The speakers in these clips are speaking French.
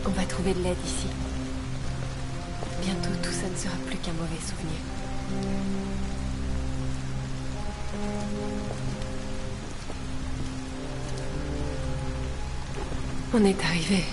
On va trouver de l'aide ici. Bientôt, tout ça ne sera plus qu'un mauvais souvenir. On est arrivé.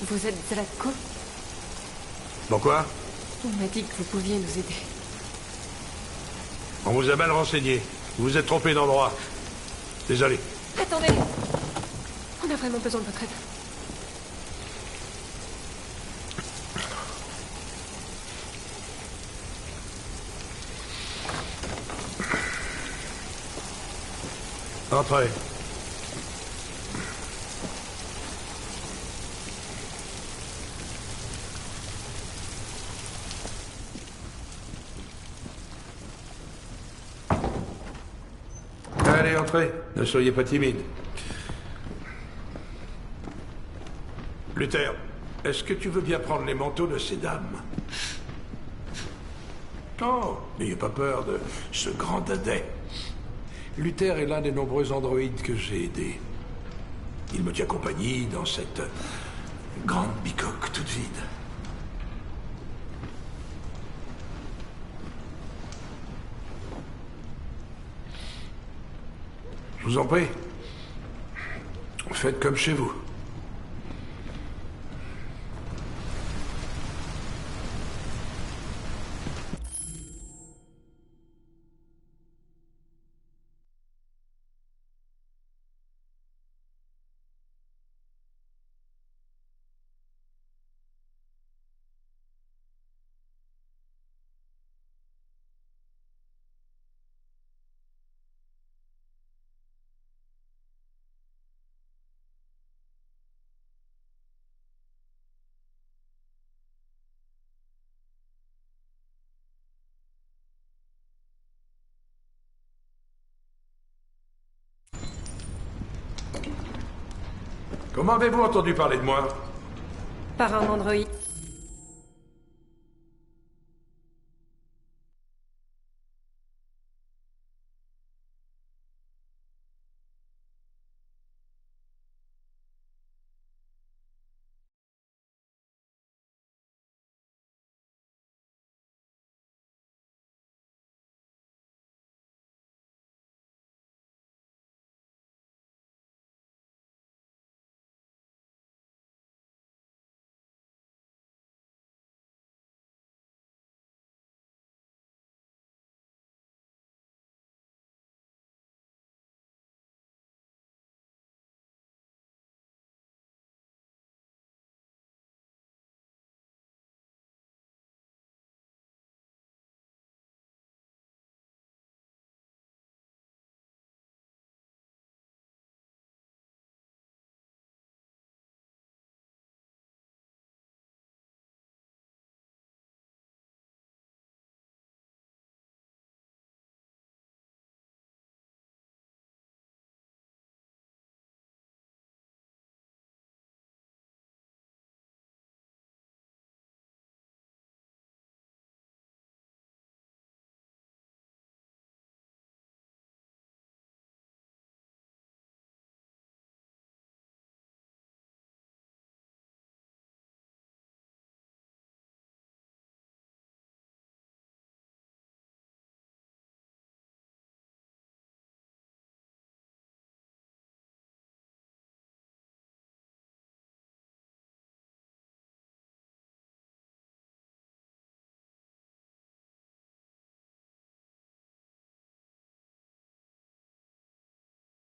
Vous êtes Zlatko? Pourquoi? On m'a dit que vous pouviez nous aider. On vous a mal renseigné. Vous vous êtes trompé d'endroit. Désolé. Attendez! On a vraiment besoin de votre aide. Entrez. Allez, entrez. Ne soyez pas timide. Luther, est-ce que tu veux bien prendre les manteaux de ces dames? Oh, n'ayez pas peur de ce grand dadais. Luther est l'un des nombreux androïdes que j'ai aidés. Il me tient compagnie dans cette grande bicoque toute vide. Je vous en prie. Faites comme chez vous. Comment avez-vous entendu parler de moi? Par un androïde.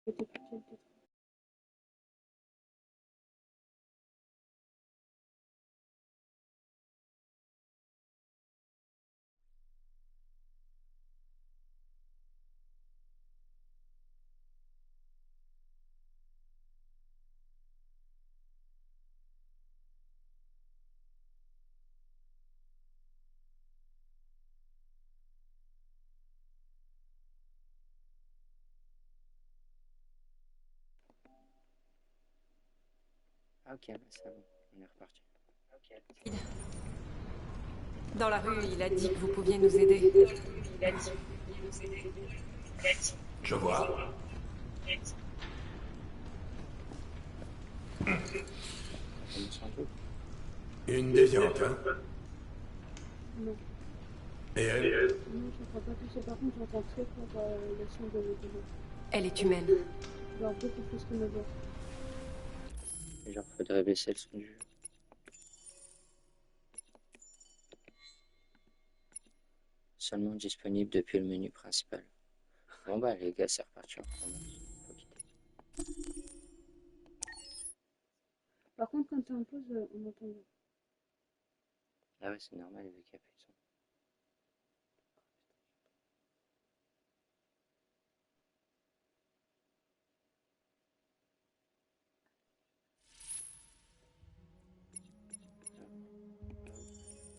C'était plus quel titre. Ah ok, bah, c'est bon, on est reparti. Dans la rue, il a dit que vous pouviez nous aider. Je vois. On s'en doute. Une désiante, hein? Non. Et elle? Non, je crois pas toucher. Par contre, j'entends très fort le son de l'audio. Elle est humaine. Genre beaucoup plus que ma voix. Genre, faudrait baisser le son du jeu. Seulement disponible depuis le menu principal. Bon bah les gars, c'est reparti, on recommence. Faut quitter. Par contre, quand t'es en pause, on entend bien. Ah ouais, c'est normal vu qu'il n'y a plus de son.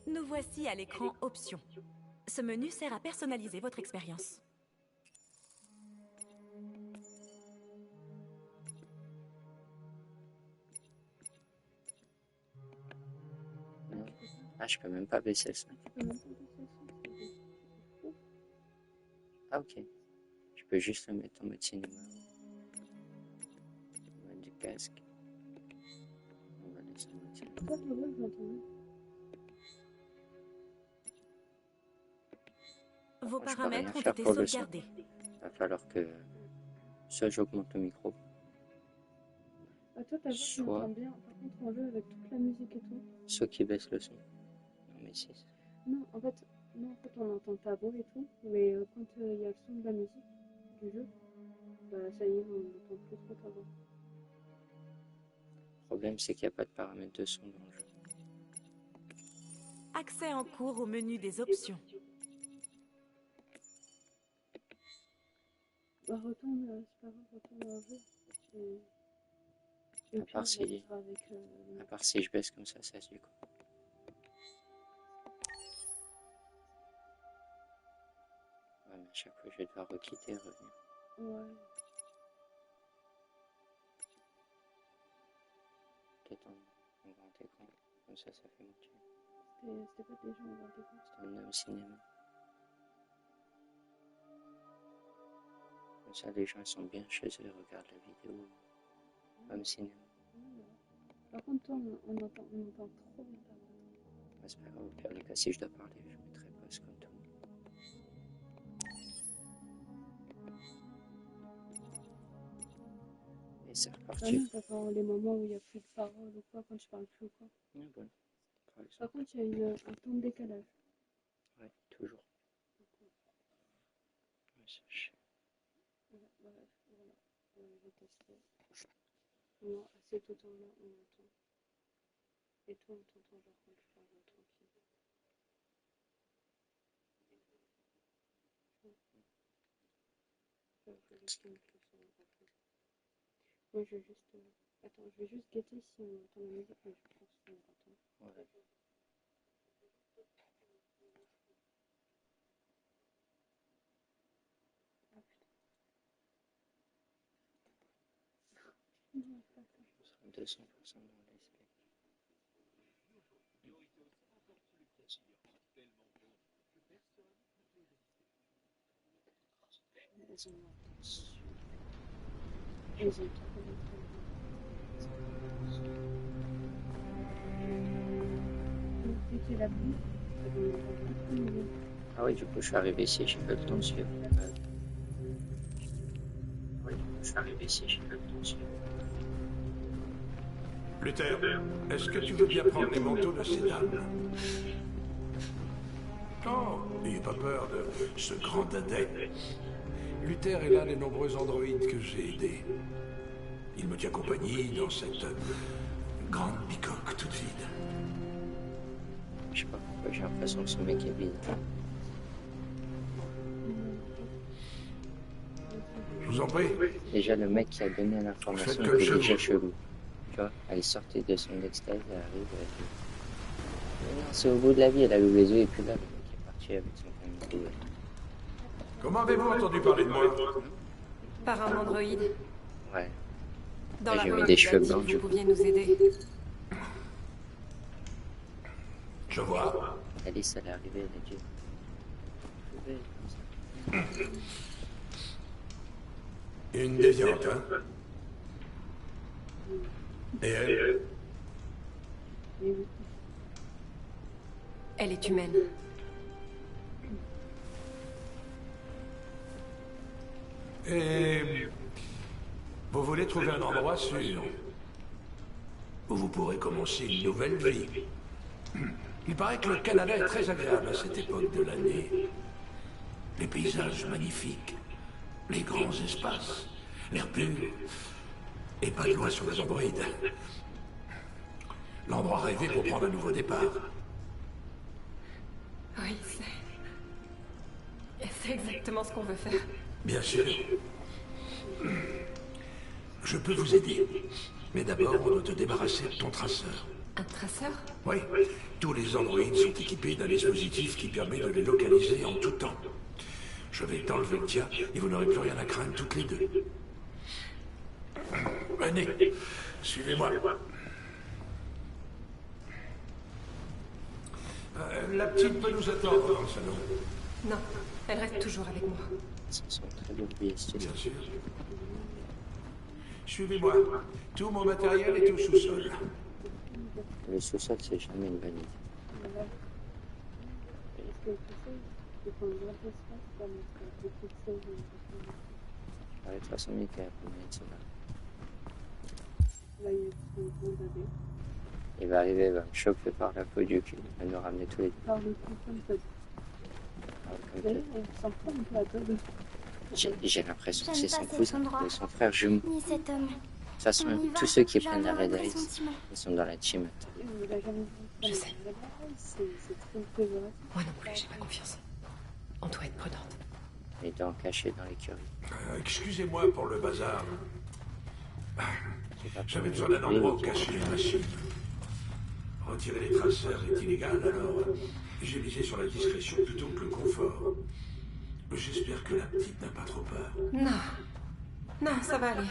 Nous voici à l'écran Options. Ce menu sert à personnaliser votre expérience. Non. Ah, je peux même pas baisser le son. Tu peux même pas baisser le son, c'est fou. Ah ok. Je peux juste le mettre en mode cinéma. On va mettre du casque. On va laisser en mode cinéma. Toi, ta voix, je l'entends bien. Vos Moi, je peux rien paramètres ont faire été pour le son. sauvegardés. Va falloir que soit j'augmente le micro, Bah, toi, ta voix, je soit l'entends bien. Par contre, en jeu, avec toute la musique et tout. soit qui baisse le son. Non mais si. Non, en fait, on entend ta voix et tout. Mais quand il y a le son de la musique du jeu, bah, ça y est, on n'entend plus trop ta voix. Le problème c'est qu'il n'y a pas de paramètres de son dans le jeu. Accès en cours au menu des options. Bah, retourne, c'est pas grave, retourne dans le jeu. Et À puis, part on si- validera avec À part si je baisse comme ça se du coup. Ouais, mais à chaque fois je vais devoir requitter et revenir. Ouais. Peut-être en grand écran. Comme ça fait monter. C'était pas déjà en 20 écran. C'est un homme cinéma. Comme ça les gens ils sont bien chez eux, ils regardent la vidéo. Homme cinéma. Par contre, toi, on entend trop bien ta voix. Ouais, c'est pas grave, au pire des cas, si je dois parler, je mettrai pause comme tout le monde. Et c'est Ah reparti. non, pas quand les moments où il n'y a plus de paroles ou quoi, quand je parle plus ou quoi. Ouais, voilà. Par exemple. Par contre, il y a un temps de décalage. Ouais, toujours. Ouais, ça, je sais. Voilà, voilà. Je vais tester. Non, c'est tout en là, on entend. Et toi, on t'entend genre quand tu parles tranquille. Je vais juste mettre le son à fond. Moi, je vais juste... Attends, je vais juste guetter si on entend la musique, mais je pense qu'on entend. Ouais. Ah putain. Non, c'est pas ça. Je serai 200% dans les specs. Ils ont l'intention. Ils ont trop l'intention. C'était la pluie. Ah oui, du coup, je suis arrivé ici, j'ai pas le temps de suivre. Oui, je suis arrivé ici, j'ai pas le temps de suivre. Luther, est-ce que tu veux bien prendre les manteaux de ces dames? Oh, n'ayez pas peur de ce grand dadais. Luther est l'un des nombreux androïdes que j'ai aidés. Il me tient compagnie dans cette grande bicoque toute vide. Je sais pas pourquoi j'ai l'impression que ce mec est vide. Je vous en prie. Déjà, le mec qui a donné l'information Faites comme était je déjà vous. chelou. Tu vois, elle sortait de son extase, elle arrive, elle dit mais non, c'est au bout de la vie, elle a ouvert les yeux et puis là, le mec est parti avec son famille. Comment avez-vous entendu parler de moi? Par un androïde. Ouais, Dans Et la j'ai rue, mis des il cheveux a dit blancs, que du vous coup. pouviez nous aider. Je vois. Alice, elle est arrivée, elle a dit vous pouvez, comme ça. Une déviante, hein? Et elle? Elle est humaine. Et vous voulez trouver un endroit sûr où vous pourrez commencer une nouvelle vie. Il paraît que le Canada est très agréable à cette époque de l'année. Les paysages magnifiques, les grands espaces, l'air pur, et pas de loi sur les androïdes. L'endroit rêvé pour prendre un nouveau départ. Oui, c'est exactement ce qu'on veut faire. Bien sûr. Je peux vous aider. Mais d'abord, on doit te débarrasser de ton traceur. Un traceur? Oui, tous les androïdes sont équipés d'un dispositif qui permet de les localiser en tout temps. Je vais t'enlever le tien et vous n'aurez plus rien à craindre toutes les deux. Venez, suivez-moi. La petite peut nous attendre dans le salon. Non, elle reste toujours avec moi. Ça sent très bon bruit, c'est Bien sûr. Suivez-moi. Tout mon matériel est au sous-sol. Le sous-sol, c'est jamais une bonne idée. Voilà. Est-ce que tu sais, c'est qu'on doit l'espace pour mettre des pixels Ouais, de toute façon, Mika, elle peut mettre ça là. là, il y a un grand bébé. Il va arriver, il va me choper par la peau du cul, il va nous ramener tous les deux. Par le coup, comme ça. Alors, D'ailleurs, on s'en prend un peu à deux. J'ai l'impression que J'aime c'est pas son cet cousin, endroit. ou son frère jumeau. De Ni cet homme. toute façon, On y va, tous ceux qui j'ai prennent la encore un Red Eyes, pressentiment. ils sont dans la team. Il a jamais vu ça. Je sais. C'est très péjoratif. Moi non plus, j'ai pas confiance. On doit être prudente. Les dents cachées dans l'écurie. Excusez-moi pour le bazar. J'ai pas J'avais peur besoin de d'un lui, endroit où mais cacher les machines. Retirer les traceurs est illégal, alors j'ai misé sur la discrétion plutôt que le confort. J'espère que la petite n'a pas trop peur. Non. Non, ça va aller.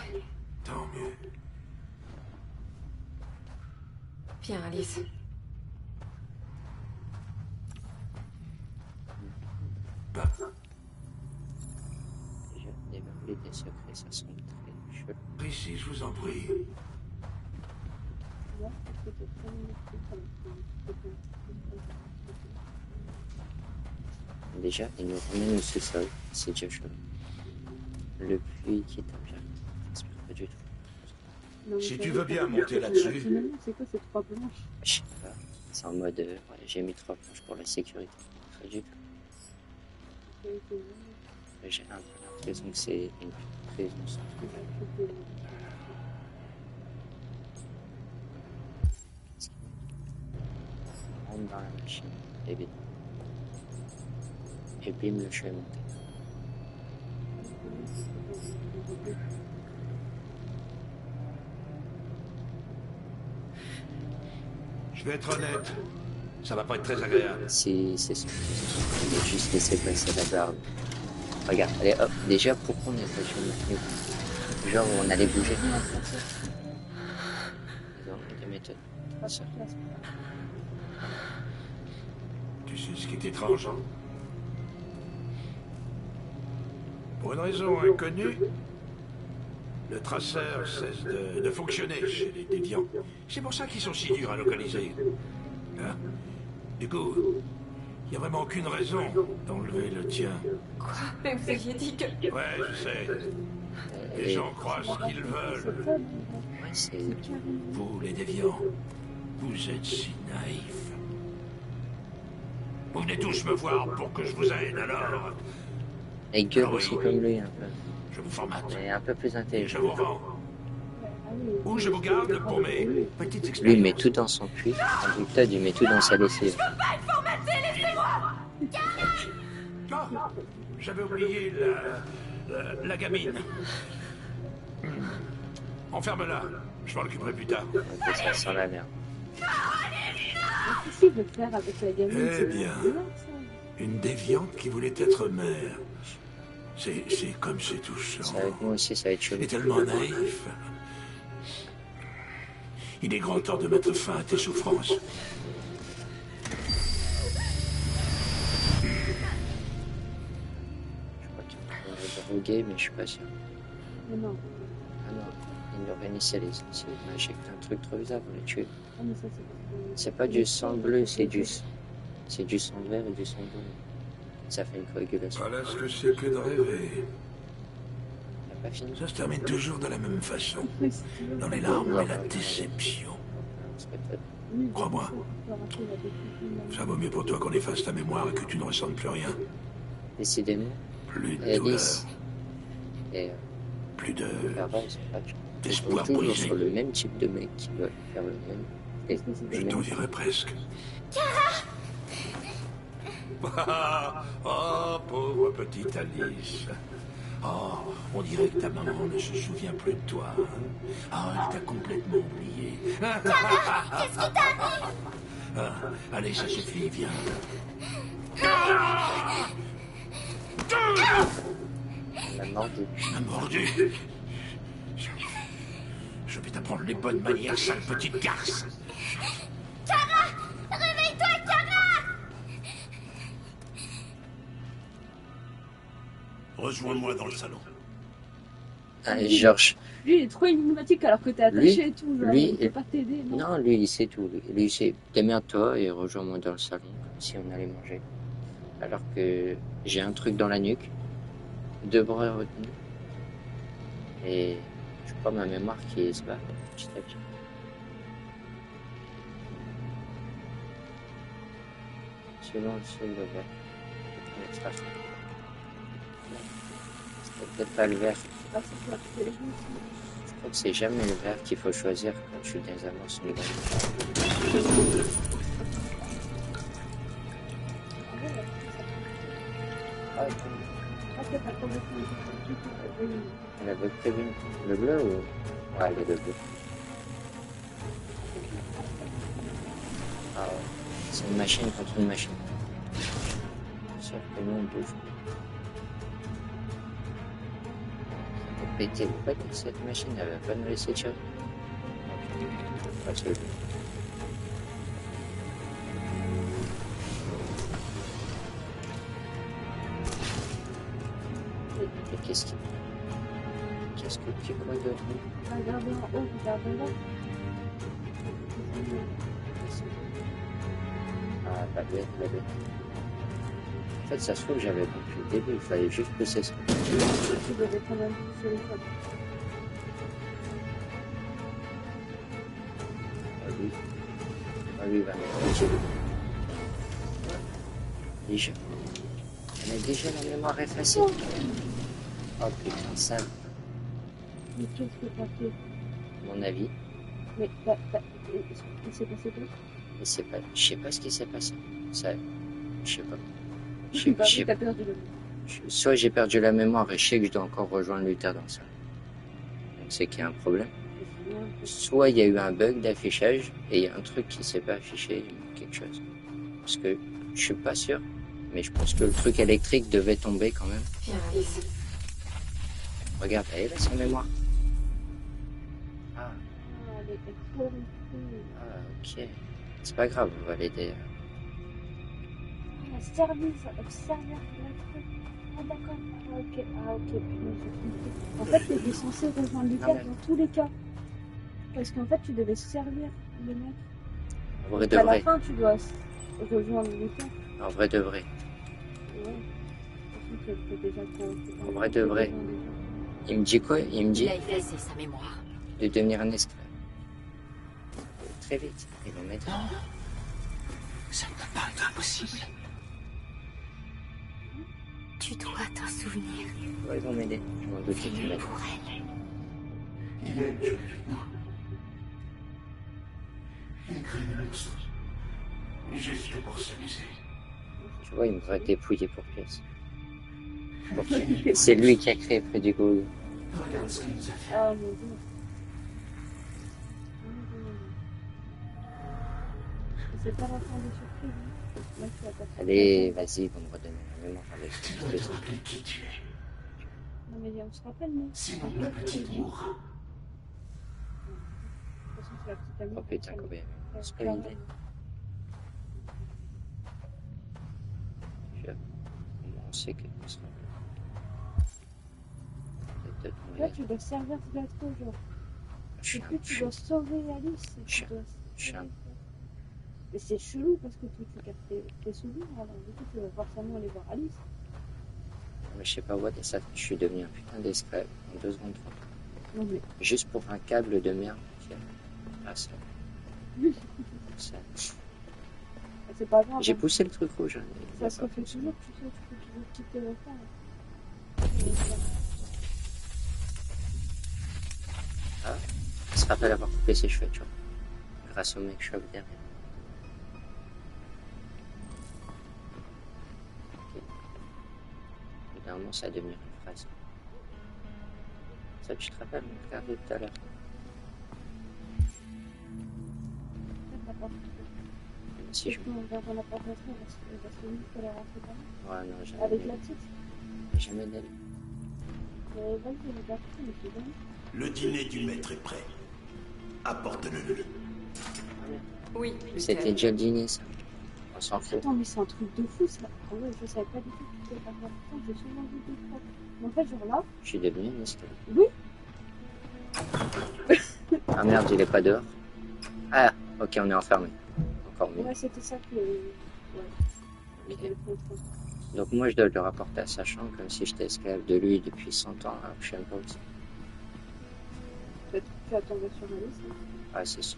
Tant mieux. Viens, Alice. Pas. déjà déverrouiller des secrets, ça sent très chelou. Ici, je vous en prie. Là, c'était très magnifique. Déjà, il nous ramène au sous-sol, c'est déjà chelou. Le puits qui tape bien. J'espère pas du tout. Non, mais Si ça tu veut veux bien dire monter que là-dessus. finalement, c'est quoi ces trois blanches? Je sais pas, c'est en mode, ouais, j'ai mis 3 planches pour la sécurité. Pas du tout. J'ai un peu l'impression que c'est une prison sans truc. On rentre dans la machine, évidemment. Et bim, le jeu est monté. Je vais être honnête. Ça va pas être très agréable. Si, c'est son cousin. Il a juste laissé passer la barbe. Regarde, allez hop, déjà pourquoi on n'est pas sur notre genre on allait bouger. Ils ont des méthodes. Ça. Tu sais ce qui est étrange, hein? Pour une raison inconnue, le traceur cesse de fonctionner chez les déviants. C'est pour ça qu'ils sont si durs à localiser. Hein? Du coup, il n'y a vraiment aucune raison d'enlever le tien. Quoi? Mais vous aviez dit que... Ouais, je sais. Les Et gens croient ce qu'ils veulent. ouais, c'est Vous, les déviants, vous êtes si naïfs. Vous venez tous me voir pour que je vous aide, alors... Elle gueule Ah oui. aussi comme lui un peu. Je vous formate. Mais un peu plus Et je intelligent. vous vends. Ou je vous garde pour mes petites Lui, expériences. il met tout dans son puits. Tandis que Todd, il met tout dans sa lessive. Ah, j'avais oublié la gamine. Enferme-la. Je m'en occuperai plus tard. Donc ça sent la merde. Qu'est-ce qu'il veut faire avec la gamine? Eh C'est bien. bizarre, ça. Une déviante qui voulait être mère. C'est comme c'est touchant. Ça, avec moi aussi, ça va être chelou. Et tellement naïf. Il est grand temps de mettre fin à tes souffrances. Je crois qu'il va droguer, mais je suis pas sûr. Mais non. Ah non, il leur initialise. C'est magique, un truc trop bizarre pour les tuer. Ah, mais ça, c'est parce que... C'est pas du sang bleu, c'est du sang vert et du sang bleu. Ça fait une coagulation. Voilà ce que c'est que de rêver. Il a pas fini. Ça se termine toujours de la même façon. Oui, si tu veux. Dans les larmes et la déception. Parce que Todd, Oui, Crois-moi. on peut rappeler la décision. Ça vaut mieux pour toi qu'on efface ta mémoire et que tu ne ressentes plus rien. décidément, Plus de Alice douleur, et plus de Clara, ils sont pas d'espoir toujours brisé. sur le même type de mec qui veut faire le même. Et Je le t'en même. dirais presque. Oh, pauvre petite Alice. Oh, on dirait que ta maman ne se souvient plus de toi. Hein? Ah, elle t'a complètement oublié. Qu'est-ce qui t'arrive? Allez, ça suffit, viens. Elle m'a mordu. M'a mordu. Je vais t'apprendre les bonnes manières, sale petite garce. Rejoins-moi dans le salon. Ah, Georges, Lui, il est trop énigmatique alors que t'es attaché et tout. Genre, lui, il peut pas t'aider, non? non, lui, il sait tout. Lui, il sait, démerde-toi et rejoins-moi dans le salon, comme si on allait manger. Alors que j'ai un truc dans la nuque, 2 bras retenus, et je crois ma mémoire qui se bat petit à petit. Selon le seul le vert. C'était peut-être pas le vert. Ah, c'est toi, tu fais les choses. Je crois que c'est jamais le vert qu'il faut choisir quand je suis dans les avances secondaires. Ah ouais, parce que t'as complètement dit que tu fais Elle avait prévu le bleu ou... Ouais, le bleu. Ah ouais. C'est une machine contre une machine. Sauf que nous on bouge. Ça va péter le pack de cette machine, elle va pas nous laisser tirer. Pas celui-là. Et qu'est-ce que tu crois de nous? Regardez en haut, regardez là. Ah, la bête, la bête. En fait, ça se trouve, j'avais compris le début, il fallait juste pousser ça. Tu devais quand même pousser les fois. Lui, il va mettre déjà. Elle a déjà la mémoire effacée. Oh putain, ça, Mais qu'est-ce que t'as fait? à mon avis, Mais il s'est passé quoi? je sais pas ce qui s'est passé. Ça, je sais pas. T'as perdu le Soit j'ai perdu la mémoire et je sais que je dois encore rejoindre Luther dans ça. Donc c'est qu'il y a un problème. Soit il y a eu un bug d'affichage et il y a un truc qui s'est pas affiché, quelque chose. Parce que je suis pas sûr, mais je pense que le truc électrique devait tomber quand même. Viens, Alice. Regarde, elle est là sa mémoire. Ah, elle était corrompue. ah, ok. C'est pas grave, on va l'aider. Service, serveur de la truc. Ah d'accord, ah ok, putain, j'ai compris. En fait, t'étais censé rejoindre Lucas Non, mais- dans tous les cas. Parce qu'en fait, tu devais servir le mec. En vrai de À la vrai. fin, tu dois rejoindre Lucas. En vrai de vrai. Ouais. De toute façon, t'es déjà corrompu. En vrai de vrai. Il me dit quoi? Il me dit Il a effacé sa mémoire. de devenir un esclave. Très vite. Ils vont mettre. Ça ne peut pas être impossible. Tu Tu dois t'en souvenir. Ouais, ils vont m'aider. Je m'en doutais qu'ils m'aident. Pour elle. Il a une jolie vie. Il crée des monstres. Juste pour s'amuser. Tu vois, il me va dépouiller pour pièce. C'est lui qui a créé Freddy Krueger. Regarde ce qu'il nous a fait. Ah mon dieu. C'est pas la fin des surprises. Hein. Moi, je suis à partir. Allez, vas-y, ils vont me redonner la mémoire avec Tu les dois te autres. rappeler qui tu es. Non mais on se rappelle, non? Sinon, la petite mourra. De toute façon, c'est la petite amie. Oh putain, qui- combien qui- c'est qui- pas une idée. On sait qu'elle sera. Peut-être Là, moyen. tu dois servir de gâteau, genre. Je Et puis, tu dois sauver Alice. et tu Chien. dois Chien. sauver- Mais c'est chelou parce que toi, tu gardes tes souvenirs. Alors, du coup, tu vas forcément aller voir Alice. Mais je sais pas, what, ça, je suis devenu un putain d'esclave en 2 secondes 30. Non, mais Juste pour un câble de merde. Tiens. Ah, ça. Ça. c'est pas grave. J'ai hein. poussé le truc rouge. Hein, Ça se refait toujours, tu sais, tu peux toujours quitter le faire. Ah, il se rappelle avoir coupé ses cheveux, tu vois. Grâce au mec chauve derrière. Ok. Au bout d'un moment, ça va devenir une phrase. Ça, tu te rappelles, on regardait tout à l'heure. Si je... On regarde dans la porte d'entrée, on va se dire qu'elle est rentrée par là. Ouais, non, jamais Avec d'aller. la petite. Jamais d'aller. Vas-y, regarde, mais c'est bon. Le dîner du maître est prêt. Apporte-le-lui. Oui, C'était Luther. déjà le dîner, ça. On s'en fout. Attends, mais c'est un truc de fou ça. Ah ouais, je savais pas du tout que tu pouvais faire ça. Putain, j'ai souvent vu des fois. Mais en fait, genre là, Je suis devenu un esclave. oui, Ah merde, il est pas dehors. Ah, ok, on est enfermé. Encore mieux. ouais, c'était ça que. Ouais. Ok. Je le comprends. Donc moi, je dois le rapporter à sa chambre comme si j'étais esclave de lui depuis 100 ans, alors que je suis un peu aussi. Peut-être que tu vas tomber sur Alice. Hein. Ah, c'est sûr.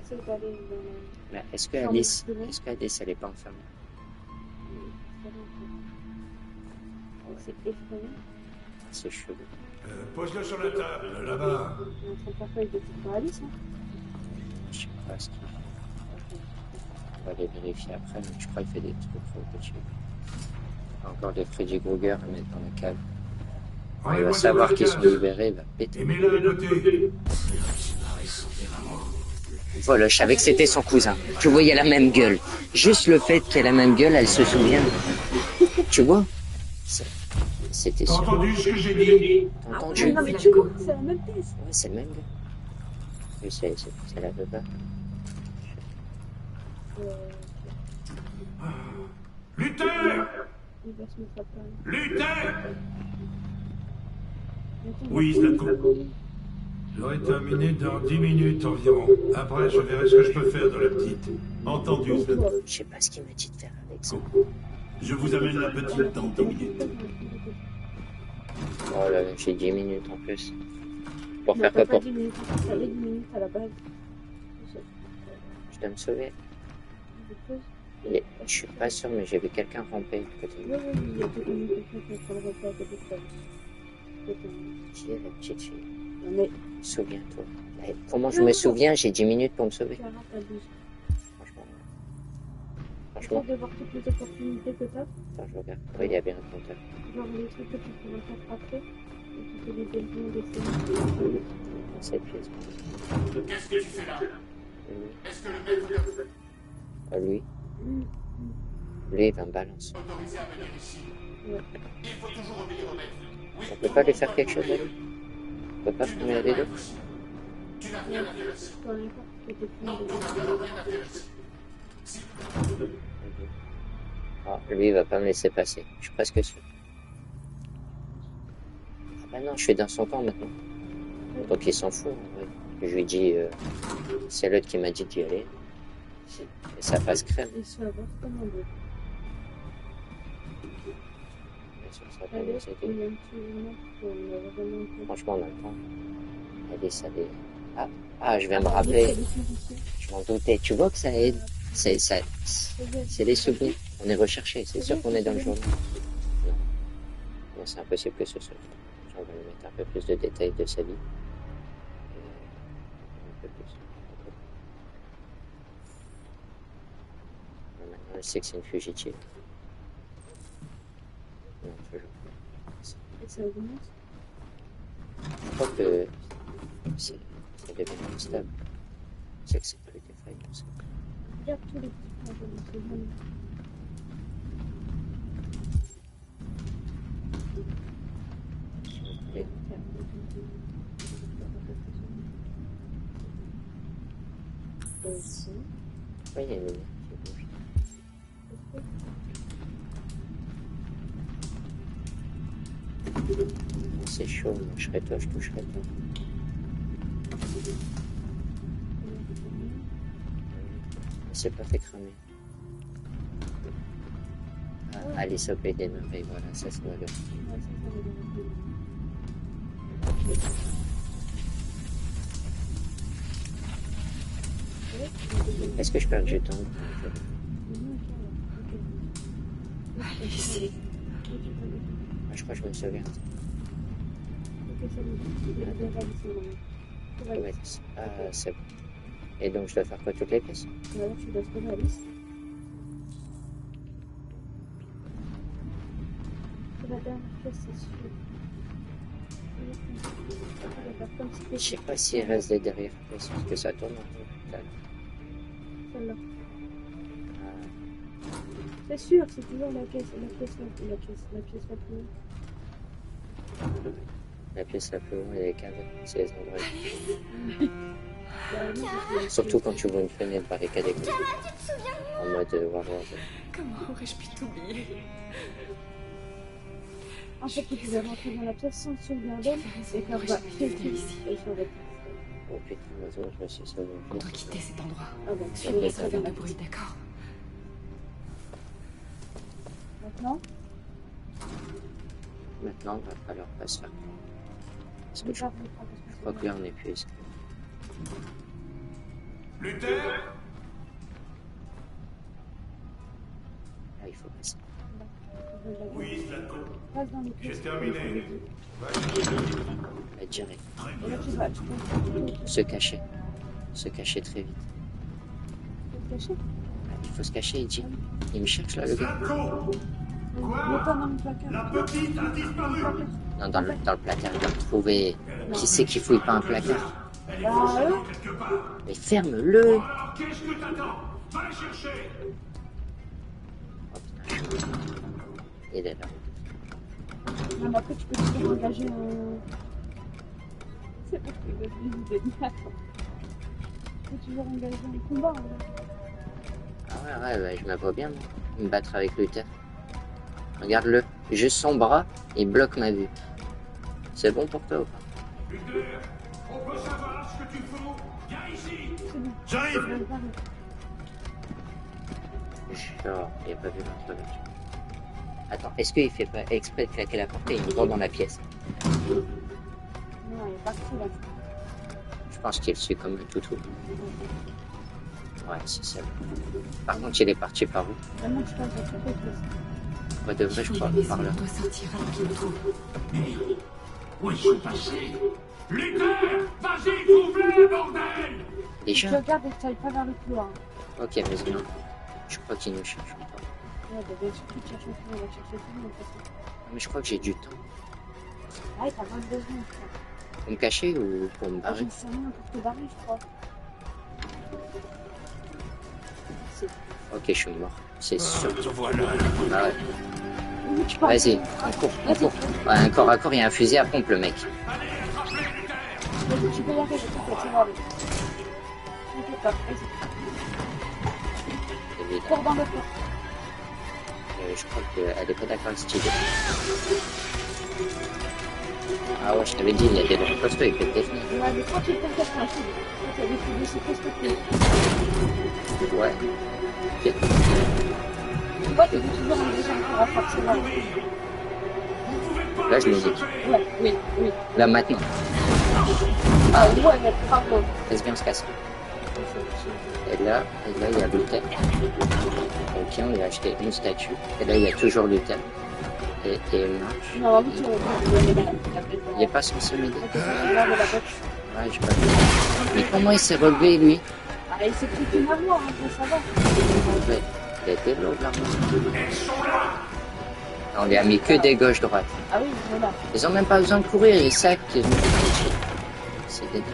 Essaye d'aller dans la. Mais est-ce Chambre qu'Alice, elle est pas enfermée? C'est effrayant. Ses cheveux. Pose-le sur la table, là-bas. On est en train de faire quoi avec des petites Alice, hein. Je sais pas ce qu'il fait. On va aller vérifier après, mais je crois qu'il fait des trucs trop petits. Encore des Freddy Krueger à mettre dans le câble. Quand il va savoir qu'ils sont libérés, il va péter. Et mets-le à côté. Voilà, je savais que c'était son cousin. Je voyais la même gueule. Juste le fait qu'elle a la même gueule, elle se souvient. Tu vois? C'était T'as sûr. entendu ce que j'ai dit? T'as entendu? Non, mais tu vois, c'est la même pièce. Ouais, c'est le même gars. Oui, c'est la veut pas. Luther! Il va se mettre à parler. Luther! Attends, Oui, Zlatko. J'aurai terminé dans 10 minutes environ. Après, je verrai ce que je peux faire de la petite. Entendu, Zlatko. Je sais pas ce qu'il m'a dit de faire avec ça. Je vous amène la petite dans 10 minutes. Oh là, j'ai 10 minutes en plus. Pour Non, faire t'as quoi pas pour... 10 minutes, t'avais 10 minutes à la base. Je dois me sauver. Je pose. Je suis pas sûr, mais j'ai vu quelqu'un ramper à côté de Oui, moi. oui, il y a quelqu'un qui est en train de rentrer à côté de toi. Qui est la petite fille? Non, mais Souviens-toi. Eh, comment je me souviens? J'ai 10 minutes pour me sauver. tu arrêtes à 12. Franchement. Essaye Franchement. de voir toutes les opportunités que t'as. Attends, je regarde. Oui, il y a bien un compteur. Genre les trucs que tu pourrais faire après. Et tu fais des débuts, des séries. Cette pièce. Qu'est-ce que tu fais là? Lui. Est-ce que le maître Ah, lui. Lui, il va me balancer. autorisé à venir ici? Ouais. Il faut toujours obéir au maître. On peut pas lui faire quelque chose à lui? On peut pas fermer la dédo? Tu n'as rien à faire ici. Peu importe que t'es plus Non, tu n'as rien à faire ici. Ah, lui, il va pas me laisser passer. Je suis presque sûr. Ah bah non, je suis dans son camp maintenant. Donc il s'en fout. En vrai. Je lui dis, c'est l'autre qui m'a dit d'y aller. Et ça passe crème. Il se fait avoir comme un bœuf. Bien sûr, ça va pas Allez, nous aider. il y a un petit moment pour le revenir un peu. Franchement, on a le temps. Allez, ça va. Ah, je viens de me rappeler. Je m'en doutais. Tu vois que ça aide. C'est les souvenirs. On est recherché, c'est sûr qu'on est dans le journal. Non, non c'est impossible que ce soit. On va lui mettre un peu plus de détails de sa vie. Un peu plus. Bon, maintenant, je sais que c'est une fugitive. Non, toujours. Et ça augmente. Je crois que ça devient plus stable. C'est que c'est plus effrayant. Ça. Regarde tous les petits points de notre monde. Et Ici. oui, il y a une lumière qui bouge. C'est chaud, moi je serais toi, je toucherais toi. C'est pas fait cramer. Ah, Alice au pays des merveilles, voilà, ça se doit le. Est-ce que je perds du temps? Alice. Ah, je crois que je me souviens. Ouais, c'est bon. Et donc je dois faire quoi, toutes les pièces? Alors tu dois trouver Alice. C'est la dernière pièce, c'est sûr. Je sais pas si elle reste derrière, parce que ça tourne un peu. Celle-là. Ah, C'est sûr, c'est toujours la pièce la plus haute. la pièce la plus haute, elle est carrée, c'est les endroits. Surtout quand tu vois une fenêtre barricadée comme ça, en mode Warlord. Comment aurais-je pu t'oublier? En fait, tu pouvais rentrer dans la pièce sans te souvenir d'elle et faire bah, ici. Oh putain, l'oiseau, je me suis sauvé. On doit quitter cet endroit. Ah bon, Tu me laisseras faire ma bruit, d'accord? maintenant, Maintenant, il va falloir pas se faire prendre. Parce que je crois que là, on est plus esclaves. Luther, Là, il faut passer. oui, Zlatko. passe dans les pièces. J'ai terminé. La gérer. Et là, tu vas, tu peux Se cacher. Se cacher très vite. te cacher. Il faut se cacher, il dit. Il me cherche là, le gars. Zlatko, Mets-toi dans le placard. la petite a disparu. Non, dans le placard, il va me trouver. Qui c'est qui fouille pas un placard? Bah, eux, Quelque part. Mais ferme-le! Alors, qu'est-ce que t'attends? Va la chercher. Oh putain, il est là. même après, tu peux toujours engager un. C'est pas ce que je veux dire. Tu peux toujours engager un combat. Hein. Ah ouais, je me vois bien, moi. Me battre avec Luther. Regarde-le. Juste son bras, il bloque ma vue. C'est bon pour toi ou pas? Luther, on peut savoir ce que tu fous? Viens ici. C'est bon. J'arrive. Genre, il a pas vu l'entretien. Attends, est-ce qu'il fait pas exprès de claquer la porte et il me voit dans la pièce? Non, il est parti là. Je pense qu'il suit comme un toutou. Ouais, c'est ça. Par contre, il est parti par où? Vraiment, je pense que c'est pas possible. Moi, de vrai, je crois, Mais par là. on doit sortir avant qu'il nous trouve. Merde. Où est-ce passé? Luther, vas-y, trouve-le, bordel. Tu Déjà? regardes et tu n'ailles pas vers le couloir. Ok, mais non. Je crois qu'il nous cherche encore. Ouais, bah, bien sûr, tu cherches le couloir, on va chercher tout le monde. Mais je crois que j'ai du temps. Ah, t'as 22 secondes, frère. Pour me cacher ou pour me Ah, je barrer? ne sais rien pour te barrer, je crois. C'est. Ok, je suis mort. C'est sûr. Te voilà. Ah ouais. Oui, tu pars. Vas-y, on court, on court. Ouais, un corps à corps, il y a un fusil à pompe, le mec. Allez, attrapez Luther. Vas-y, tu peux y arriver, t'inquiète, tu vas aller. T'inquiète pas, vas-y. Évidemment. Cours dans le feu. Je crois qu'elle est pas d'accord avec cette idée. Ah ouais, je t'avais dit, il y a des droits postaux, il peut te définir. Ouais, mais quand tu te t'inquiètes pas, tu as décidé, c'est qu'est-ce que tu fais. Ouais. Ok. Toi, tu peux toujours engager un corps à corps, c'est vrai. Là, je me dis. Ouais, oui, oui. Là, maintenant. Ah, ouais, mais bravo. Laisse bien, on se casse. Et là, il y a Luther. Ok, on lui a acheté une statue. Et là, il y a toujours Luther. Et marche. Non, vraiment, Il est pas censé m'aider. Ah, Ouais, j'ai pas vu. Mais comment il s'est relevé, lui? il s'est pris une armoire, hein, ça va. Ouais, il était lourd, l'armoire. On lui a mis que des gauches-droites. Ah oui, voilà. Ils ont même pas besoin de courir, ils savent qu'ils vont toucher. C'est des dingues.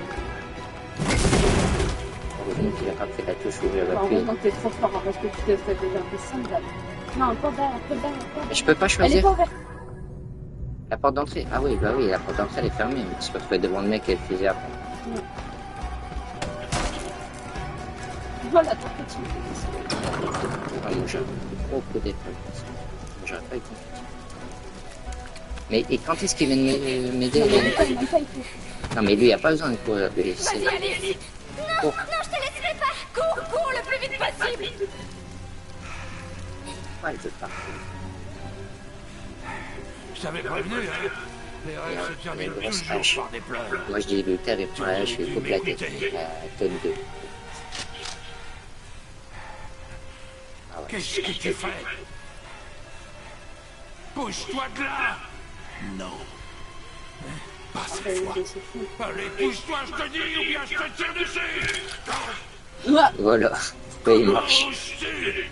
Heureusement qu'il a pas fait la touche où j'aurais pu. Heureusement que t'es trop fort, hein, parce que tu t'es fait déjà descendre là. Non, encore derrière. Mais je peux pas Elle est choisir. pas ouverte. La porte d'entrée. Ah oui, bah oui, la porte d'entrée elle est fermée. Mais tu te retrouves devant le mec et le fusil à pompe. Voilà, t'as fait dessus. Ah, moi j'ai trop coup d'épaule. J'aurais pas eu confiance. Mais et quand est-ce qu'il vient de m'aider? Non, même pas, il faut. Non, mais lui, il a pas besoin de courir. Lui, c'est... Vas-y, allez. Cours. Non, je te laisserai pas. Cours le plus vite possible. Ouais, il veut pas. Je t'avais prévenu, hein. Les rêves se Il y a terminent une grosse toujours hache. par des pleurs. Moi, je dis Luther, il prend la hache, il coupe la tête. La tonne 2. Ah ouais. Qu'est-ce que tu fais? Pousse-toi de là! Non. Pas cette fois. Allez, pousse-toi, je te dis, ou bien je te tire dessus! Voilà. Oui, il marche. Pousse-tu!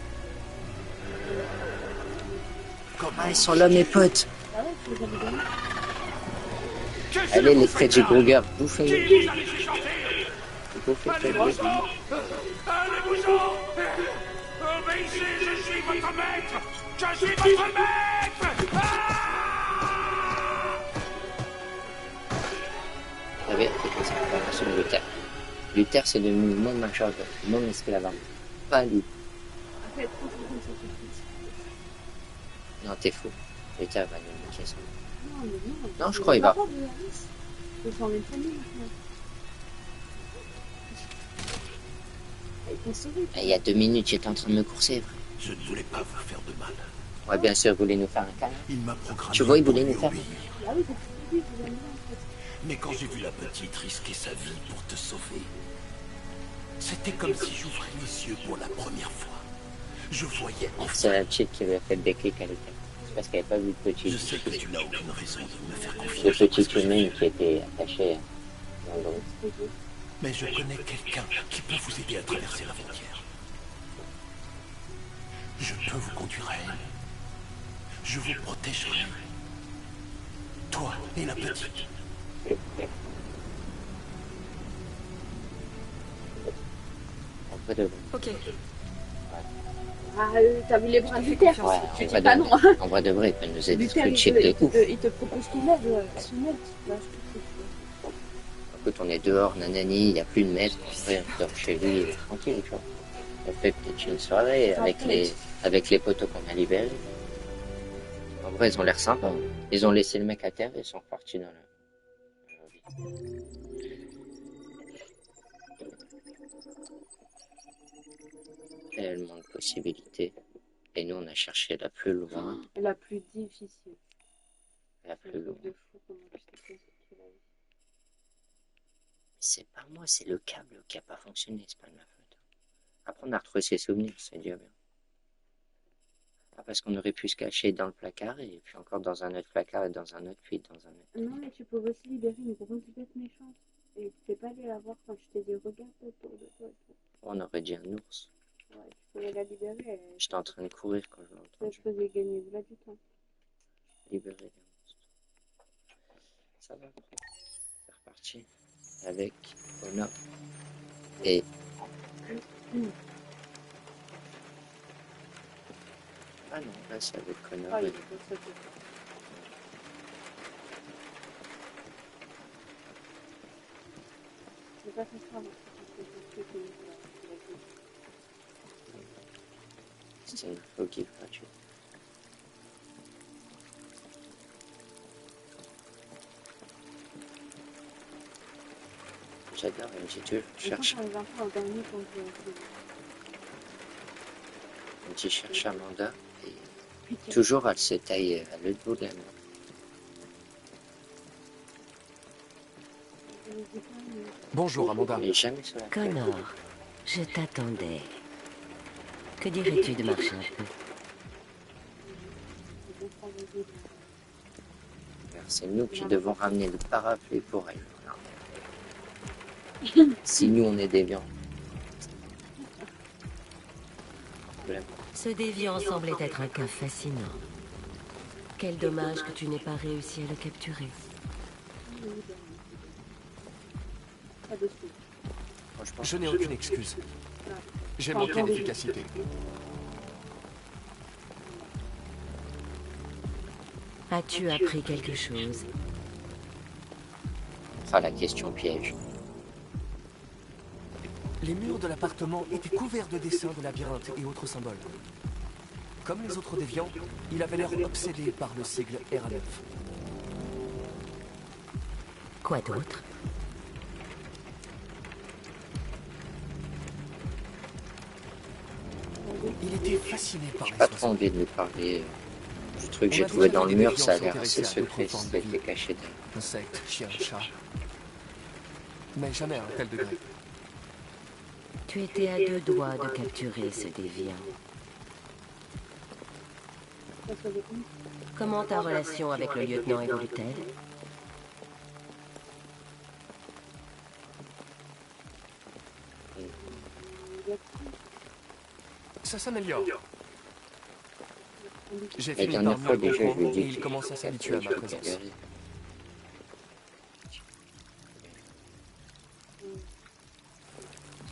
Ah, ils sont là, mes potes. Ah ouais, tu les avais donnés. Allez, les Freddy Krueger, bouffez-les. Qui vous a laissé chanter? Bouffez Allez, le vous-en! Allez, vous-en! Obéissez, je suis votre maître! Je suis votre maître! Vous savez, c'est ça, on va sur Luther. Luther, c'est devenu mon major, mon esclave. Pas lui. Après, trop de ça tout de suite. Non, t'es fou. Luther va nous niquer ça. Non, mais non. Non, je crois qu'il va. pas de Alice. Ils sont en même famille maintenant. Il t'a sauvé. Il y a 2 minutes, j'étais en train de me courser. Je ne voulais pas vous faire de mal. Ouais, bien sûr, vous voulez nous faire un câlin. Il m'a programmé. Tu vois, il pour voulait lui nous faire. obéir. Ah oui, depuis le début, je l'aime bien en fait. Mais quand j'ai vu la petite risquer sa vie pour te sauver, c'était comme si j'ouvrais les yeux pour la première fois. Je voyais C'est enfin. la petite qui lui a fait le déclic à Luther. C'est parce qu'elle n'avait pas vu de Je sais que petite. tu n'as aucune raison de me faire De confiance. petite humaine qui était attachée dans le dos. Mais je connais quelqu'un qui peut vous aider à traverser la frontière. Je peux vous conduire à elle. Je vous protégerai. Toi et la petite. En vrai de vrai. Ok. Ah, t'as vu les bras de Luther? Ouais, Tu en dis vrai pas de non. vrai. En vrai de vrai, il peut nous aider Luther, tout de suite de ouf. il te propose ton aide. Là, je trouve que Écoute, on est dehors, nanani, il n'y a plus de maître. Après, on dort chez lui, tranquille, tu vois. On fait peut-être une soirée avec les poteaux qu'on a libérés. En vrai, ils ont l'air sympas. Ils ont laissé le mec à terre et ils sont repartis dans la vie. Tellement de possibilités. Et nous, on a cherché la plus loin, c'est la plus difficile. la C'est plus un loin. truc de fou comment tu t'es fait sortir la vie. C'est pas moi, c'est le câble qui a pas fonctionné, c'est pas de ma faute. Après, on a retrouvé ses souvenirs, c'est déjà bien. Ah, parce qu'on aurait pu se cacher dans le placard, et puis encore dans un autre placard, et dans un autre, puis dans un autre. Non, mais tu peux aussi libérer une grosse bête méchante. Et tu t'es pas allé la voir quand je t'ai dit regarde autour de toi et tout. On aurait dit un ours. Ouais, tu pouvais la libérer. J'étais en train de courir quand je l'ai Ça entendu. te faisait gagner là du temps. Libérer les monstres. Ça va, c'est reparti. Avec Ona. Et. Ah non, là c'est avec Connor. Ah, il et- est comme ça, c'est ça. C'est pas fait ça, moi. C'est une info qui est gratuite. J'adore, elle me dit tu cherches. Elle Elle me dit cherche Amanda. Et toujours elle se taille à l'autre bout de la main. Bonjour Amanda. Elle est jamais sur la table. Connor, Je t'attendais. Que dirais-tu de marcher un peu? C'est nous qui devons ramener le parapluie pour elle. Si nous on est déviants. Ce déviant semblait être un cas fascinant. Quel dommage que tu n'aies pas réussi à le capturer. Je n'ai aucune excuse. J'ai manqué d'efficacité. As-tu appris quelque chose? Ah, la question piège. Les murs de l'appartement étaient couverts de dessins de labyrinthes et autres symboles. Comme les autres déviants, il avait l'air obsédé par le sigle R9. Quoi d'autre? Il était fasciné par J'ai les pas trop oiseaux. envie de lui parler du truc que j'ai trouvé dans le mur, ça a l'air assez secret, ça a été caché derrière. Insectes, chiens, chats. Mais jamais à un tel degré. Tu étais à 2 doigts de capturer ce déviant. Comment ta relation avec le lieutenant évolue-t-elle? Ça s'améliore. J'ai La fini par dernière mieux fois le déjà, je comprendre lui ai et dit il commence à s'habituer à ma présence.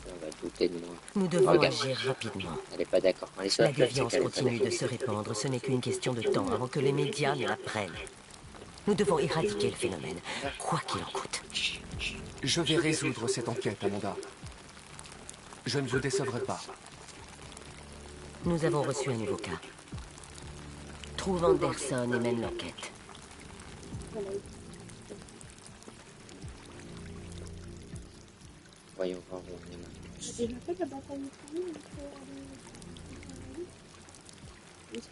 On va douter de moi. Nous devons Regarde. agir rapidement. Elle n'est pas d'accord. On est sur La la plage, c'est déviance qu'elle est pas continue de d'accord. se répandre. Ce n'est qu'une question de temps avant que les médias ne la prennent. Nous devons éradiquer le phénomène, quoi qu'il en coûte. Je vais résoudre cette enquête, Amanda. Je ne vous décevrai pas. Nous avons reçu un nouveau cas. Trouve Anderson et mène l'enquête. Voyons voir où on est maintenant. J'ai déjà fait la bataille ici,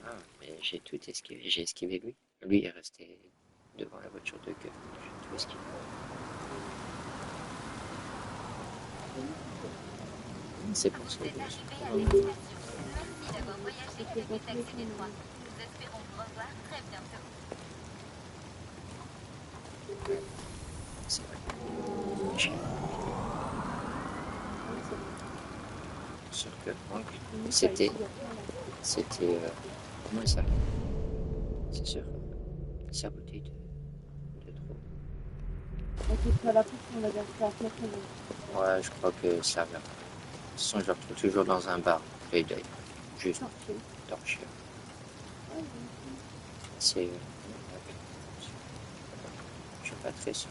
Ah, mais j'ai tout esquivé. J'ai esquivé lui. Lui est resté devant la voiture de gueule. J'ai tout esquivé. C'est pour ça. C'est vrai. Sûr que c'était comment ça? C'est sûr. Sa bouteille de trop. Ok, à la pousse, on va dire ça. Ouais, je crois que ça va. De toute façon, je le retrouve toujours dans un bar. L'œil d'œil. Juste torché. C'est. Je suis pas très sûr.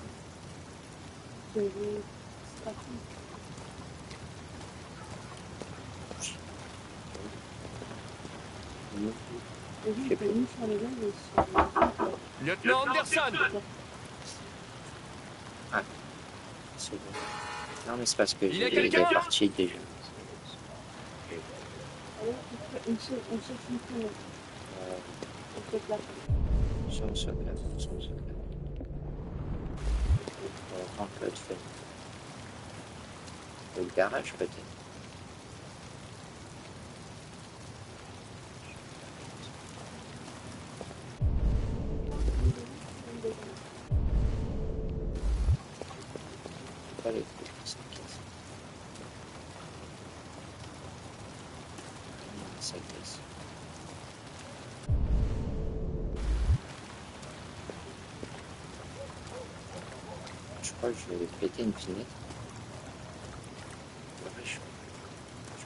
Lieutenant Anderson! Ah, c'est bon. Non, mais c'est parce que Il y a il est quelqu'un parti déjà. Son secret. On rentre l'autre fait. Le garage peut-être. Pas les coups, c'est casse. Ça casse. Je crois que je vais péter une fenêtre. Ouais, je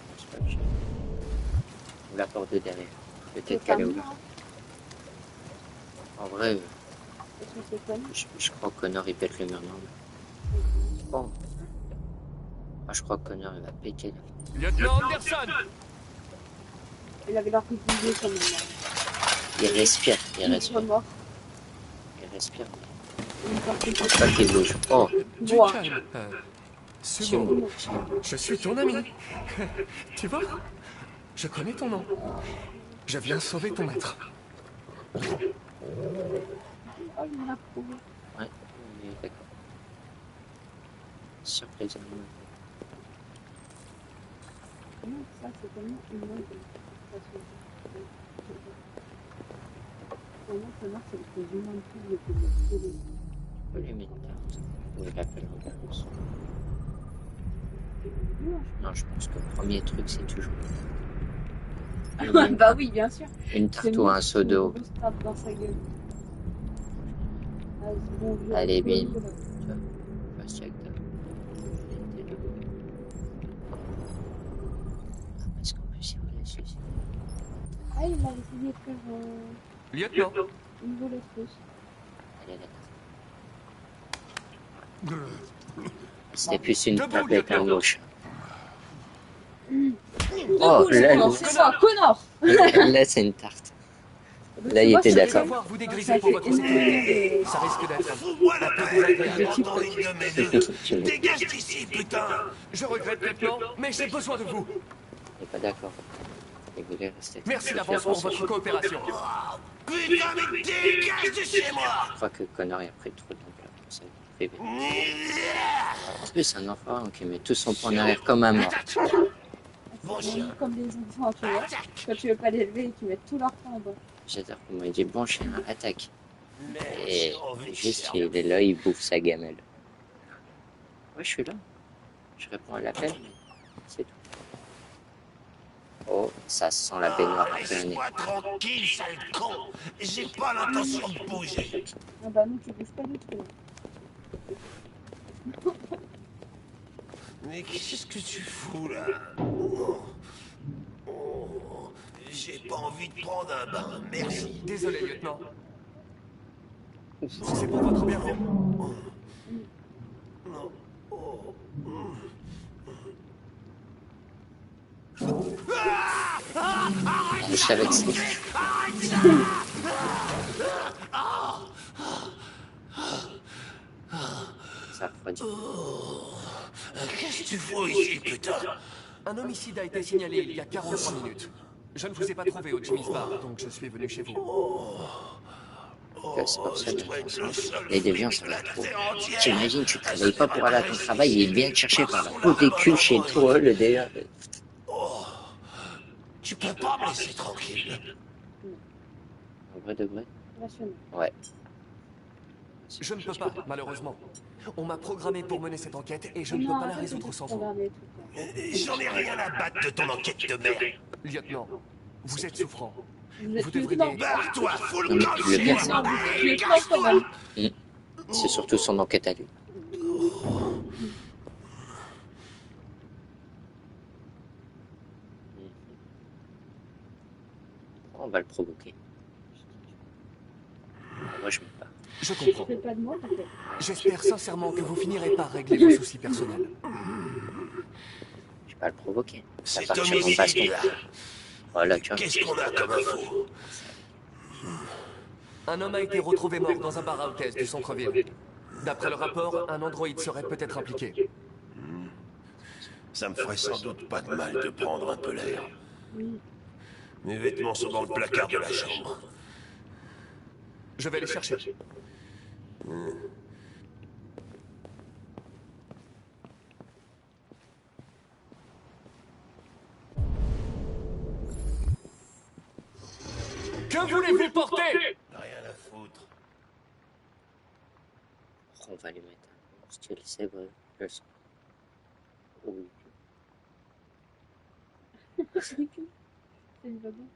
pense pas que j'ai. Ou la porte de derrière. Peut-être qu'elle est ouverte. En vrai, je crois que Connor il pète le mur normal. Bon. Ah, je crois que Connor il va péter là. Lieutenant Anderson! Il avait l'air régulier comme moi. Il respire, il Il respire. est mort. Il respire. Il est Je parti. pense pas qu'il bouge. Oh, Du Moi. calme. c'est Sumo, bon. je suis ton ami. Tu vois? Je connais ton nom. Je viens sauver ton maître. Oh, il m'a prouvé. Ouais, d'accord. Surprise animale. Non, ça c'est tellement humain que vraiment, ça marche, c'est le plus humain de tout, le plus stylé. Faut les mettre tarte. Ou je l'appelle en plus. Non, je pense que le premier truc, c'est toujours Bah oui, bien sûr. une tarte ou un seau d'eau. Une grosse tarte dans sa gueule. Ah, c'est bon, vieux, Allez, un peu, bim. là. Fast check de... Parce qu'en plus, il voulait sucer. Ah, il a essayé de faire Lieutenant, une volette russe. Allez, la tarte. C'était plus une Debout, tapette à lieutenant. gauche. Oh, là, c'est ça, connard! là, c'est une tarte. Là, il était je vais d'accord. devoir vous dégriser pour votre sécurité. Ça risque d'être un peu désagréable. Androïde de mes deux. Dégage d'ici, putain! Je regrette, lieutenant, mais j'ai besoin de vous. Il n'est pas d'accord. Il voulait rester. Merci d'avance pour votre coopération. Putain, mais dégage de chez moi! Je crois que Connor a pris trop de temps pour sa vie privée. En plus, un enfant qui met tout son poids en arrière comme un mort. Bon C'est chien. comme les enfants, tu vois. Quand tu veux pas l'élever, tu mets tout leur temps en bas. J'adore comment il dit bon chien, attaque. Et J'ai envie de juste, faire- il est là, il bouffe sa gamelle. Ouais, je suis là. Je réponds à l'appel, mais c'est tout. Oh, ça sent la baignoire après un nez. Laisse-moi tranquille, sale con! J'ai pas l'intention de bouger. Ah bah non, tu bouges pas du tout. Là. Mais qu'est-ce que tu fous là? Oh. J'ai pas envie de prendre un bain, merci. Désolé, lieutenant. C'est pour votre bien. Je savais que c'était. Ça refroidit. Qu'est-ce que tu fous ici, putain? Un homicide a été signalé il y a 43 minutes. Je ne vous ai pas trouvé au Jimmy's Bar, donc je suis venu chez vous. C'est pour ça Je que dois être le seul les déviants, ça va trop. T'imagines, tu travailles pas pour aller à ton travail et il vient te chercher par la peau des culs chez toi, le déviant. Tu peux pas me laisser tranquille. En vrai de vrai? Rationnel. Ouais. Je ne peux pas, malheureusement. On m'a programmé pour mener cette enquête et je ne peux pas la résoudre sans vous. J'en ai rien à battre de ton enquête de merde. Lieutenant, vous êtes souffrant. Vous êtes Vous devriez... Barre-toi, fous Non, le mais camp le chez pire, moi. Tu es pas quand même. C'est surtout son enquête à lui. On va le provoquer. Moi, je me bats. Je comprends. Tu fais pas de moi, peut-être. J'espère sincèrement que vous finirez par régler vos soucis personnels. Je vais pas le provoquer. Ça C'est partir en baston. homicide, là. Voilà, tu vois. Qu'est-ce qu'on a comme info? Un homme a été retrouvé mort dans un bar à hôtesse du centre-ville. D'après le rapport, un androïde serait peut-être impliqué. Ça me ferait sans doute pas de mal de prendre un peu l'air. Oui. Mes vêtements sont dans le placard de la chambre. Je vais les chercher. Que voulez-vous porter? Rien à foutre. On va lui mettre un style sèvre. Je le sens. Oui. C'est une wagon.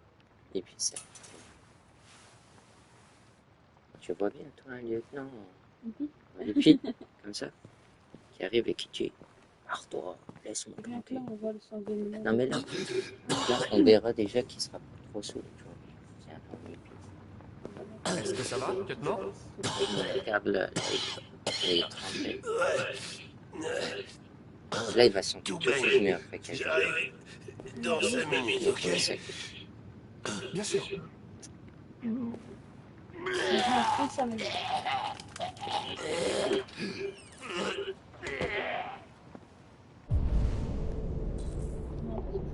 Et puis ça. Tu vois bien, toi, un lieutenant. Et puis, comme ça, qui arrive et qui dit pars-toi, laisse-moi Rien que tranquille. là, on voit le sang de ménage. Non, mais là, on verra déjà qu'il sera pas trop saoul. Tu vois. C'est un peu mieux. Est-ce que ça va, lieutenant? Regarde là, il est trempé. Là, il va sentir tout fumer après quelques jours. J'arrive dans 5 minutes, ok? Bien sûr. Je prends ça maintenant.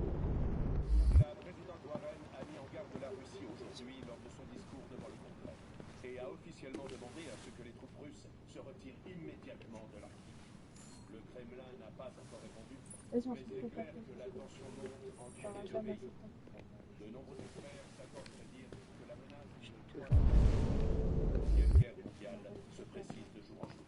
La présidente Warren a mis en garde la Russie aujourd'hui lors de son discours devant le Congrès et a officiellement demandé à ce que les troupes russes se retirent immédiatement de la Crimée. Le Kremlin n'a pas encore répondu, Vas-y, on mais se il est fait pas clair que la tension monte en ça aura Ukraine. jamais assez de temps. De nombreux experts s'accordent à dire que la menace d'une troisième guerre mondiale se précise de jour en jour.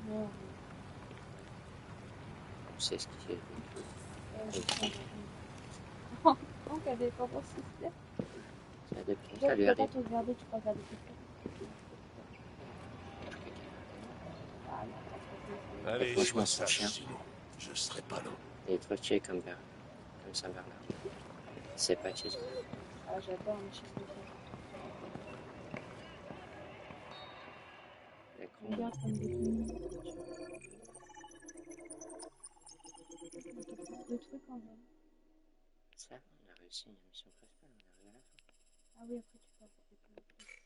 Non. C'est ce qui est. Donc, elle est pas consistante. Ça dépend. Tu Ça lui peux pas arrive. te regarder, tu peux regarder tout ça. Allez, franchement, sois son sage, chien. sinon je serai pas là. Il est trop stylé comme Saint-Bernard. C'est pas chier. Ah, j'adore un chien comme ça. L'écran. Regarde comme des films. Des trucs en vrai. Ça, on a réussi une mission principale, on arrive à la fin. Ah oui, après tu peux apporter plein de trucs.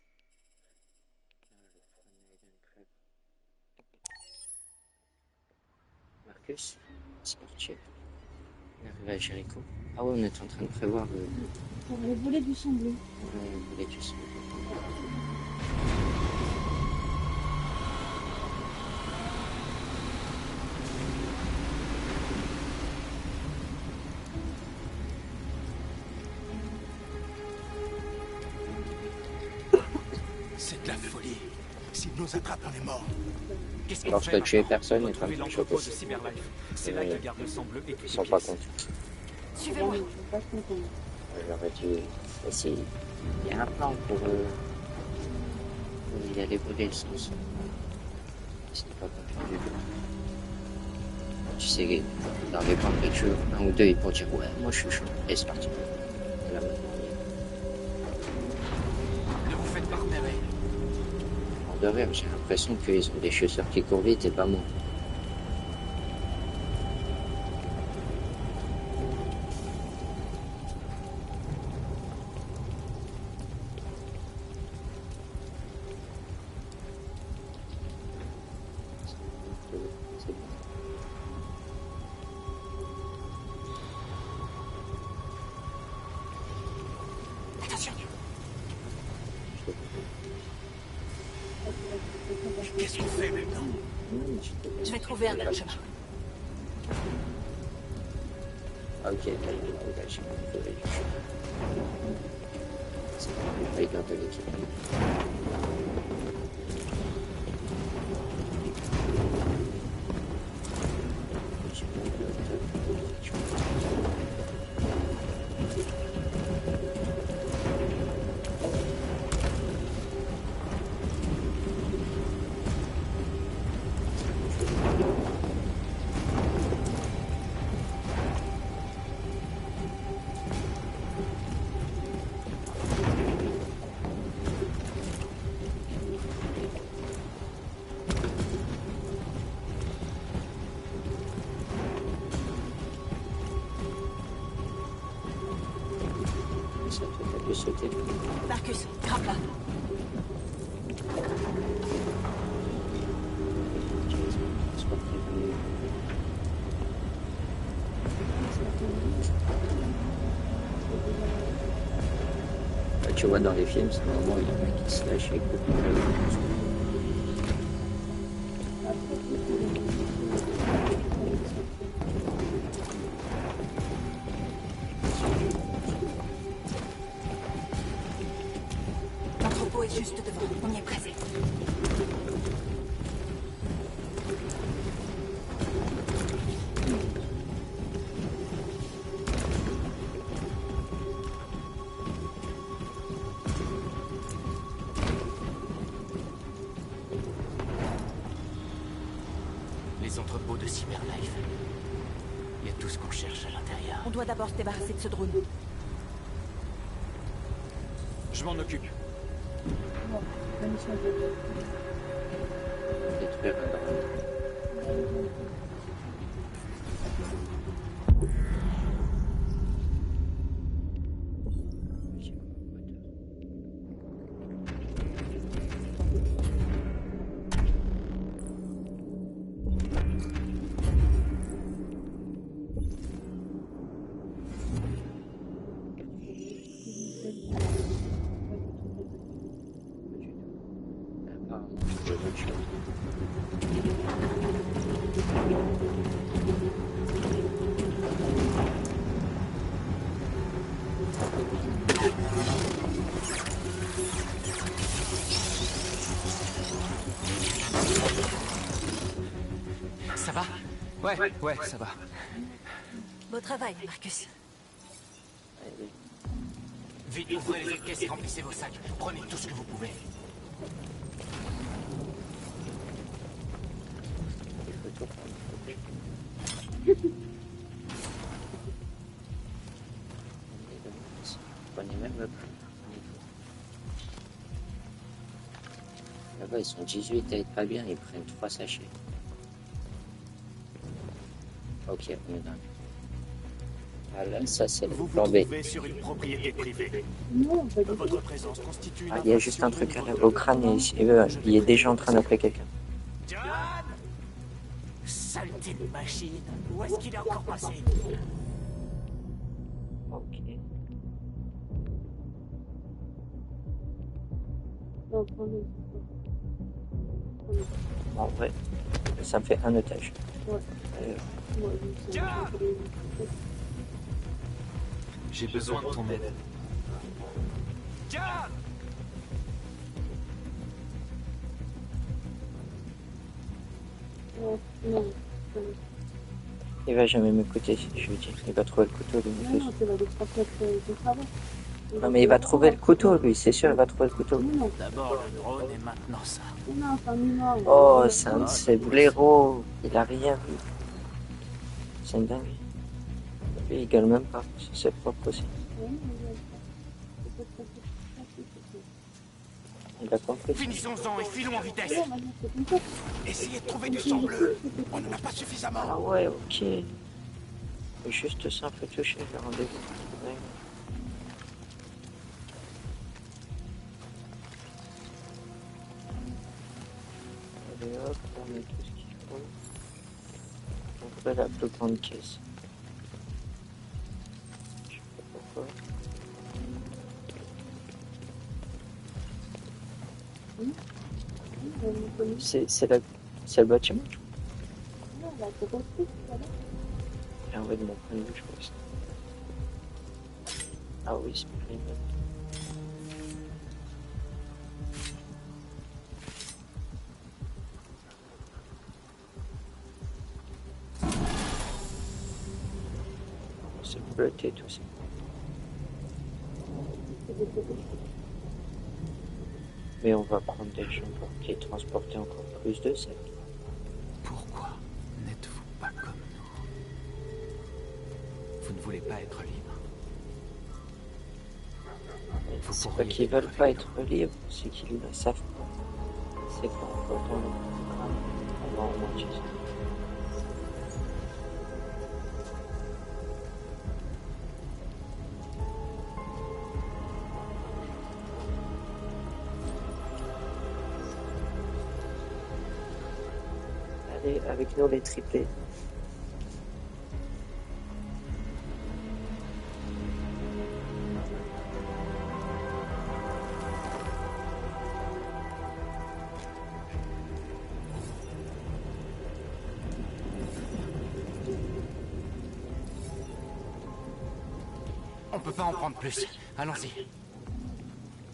Le From Maiden Club. Marcus, sportier. On arrive à Jéricho. Ah ouais, on est en train de prévoir Pour le volet du sang bleu. les tuiles. C'est de la folie. S'ils nous attrapent, on est morts. Qu'est-ce qu'on Lorsque fait tu es maintenant? personne, et Retrouver quand tu l'entrepôt de choques, Cyberlife. C'est là qu'ils gardent le sang bleu et toutes ils les sont pas pièces. contents. Suivez-moi. Je vais pas se contenter. J'aurais dû essayer. Il y a un plan pour il allait brûler le sens. C'est pas content du tout. Tu sais, dans les plans de tuer un ou deux, ils vont dire ouais, moi je suis chaud. Et c'est parti. Et là maintenant, Ne vous faites pas repérer. de rire, j'ai l'impression qu'ils ont des chasseurs qui courent vite et pas moi. C'est bon. Attention. Qu'est-ce qu'on fait maintenant? Je vais trouver un autre chemin. Ah, ok, là, j'ai compris. C'est le leader de l'équipe. Ça te fait plus sauter. Marcus, grimpe là. C'est pas prévu. Tu vois dans les films, c'est vraiment il y a un mec qui se lâche et coupe. L'entrepôt est juste devant. On y est pressé. Les entrepôts de Cyberlife. Il y a tout ce qu'on cherche à l'intérieur. On doit d'abord se débarrasser de ce drone. Je m'en occupe. Bon, la mission est faite. Détruire un drone. Ça va? Ouais, ça va. Beau travail, Marcus. Vite, ouvrez les autres caisses et remplissez vos sacs. Prenez tout ce que vous pouvez. Il faut tout prendre. Prenez même le prix. Là-bas, ils sont 18 à être pas bien, ils prennent 3 sachets. Ok, on est dans le... Ah là, ça c'est le Vous vous plan B. trouvez sur une propriété privée. Non, pas du tout. Votre présence constitue une Ah, il y a juste un truc au crâne et il est déjà en train d'appeler quelqu'un. John! Saleté de machine. Où est-ce qu'il est encore passé? Ok. Non, prends-le. En vrai, ça me fait un otage. Ouais. Allez, Moi, je J'ai besoin de ton aide. John! Non. il va jamais m'écouter, je veux dire. Il va trouver le couteau, lui. Non, non, c'est la transmettre du travail. Non, mais il va trouver le couteau, lui. C'est sûr, il va trouver le couteau. Non, D'abord le drone et maintenant ça. non, c'est un humain. Oh, c'est un de ces blaireaux. Il a rien vu. C'est une dingue. Lui, il gueule même pas. C'est ses propres aussi. Il a compris. Finissons-en et filons en vitesse. Non, maintenant, c'est comme ça. Essayez de trouver du sang bleu. On n'en a pas suffisamment. Ah ouais, ok. Juste simple toucher, le rendez-vous. Ouais. Allez hop, on met tout ce qu'il faut. Ouvrez la plus grande caisse. Je sais pas pourquoi. C'est le bâtiment, je crois. Non, là, c'est construit, voilà. Et en vrai, de mon point de vue, je crois que c'est... Ah oui, c'est pas une bonne. C'est bleuté tout ça. Mais on va prendre des gens pour qui transporter encore plus de sacs. Pourquoi n'êtes-vous pas comme nous? Vous ne voulez pas être libre. C'est pas qu'ils veulent pas être libres, c'est qu'ils ne savent pas. C'est qu'en frottant le crâne, on va en manger ça. Allez, avec nous les triplés. On peut pas en prendre plus. Allons-y.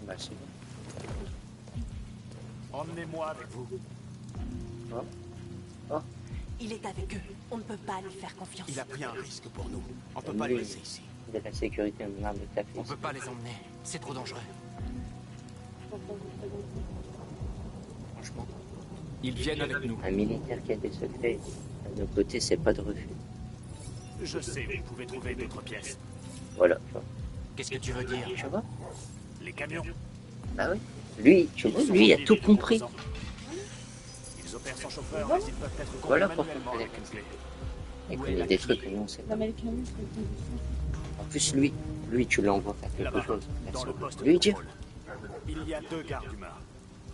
Bah c'est bon. Emmenez-moi avec vous. Il est avec eux. On ne peut pas lui faire confiance. Il a pris un risque pour nous. On peut pas les laisser ici. De la sécurité même de ta On fille. peut pas les emmener. C'est trop dangereux. Franchement. Ils viennent avec nous. Un militaire qui a des secrets, de nos côtés, c'est pas de refus. Je sais, vous pouvez trouver d'autres pièces. Voilà, tu vois. Qu'est-ce que tu veux dire? Tu vois? Les camions. Bah oui. Lui, tu vois, lui, il a tout compris. Ils opèrent sans chauffeur, mais ils peuvent être conduits Voilà pourquoi manuellement il avec une clé. Il connaît des trucs que nous on sait pas. Non, mais les camions, c'est une condition. En plus, lui, tu l'envoies faire quelque Là-bas, chose. dans le poste Lui de dire. contrôle. Il y a 2 gardes humains.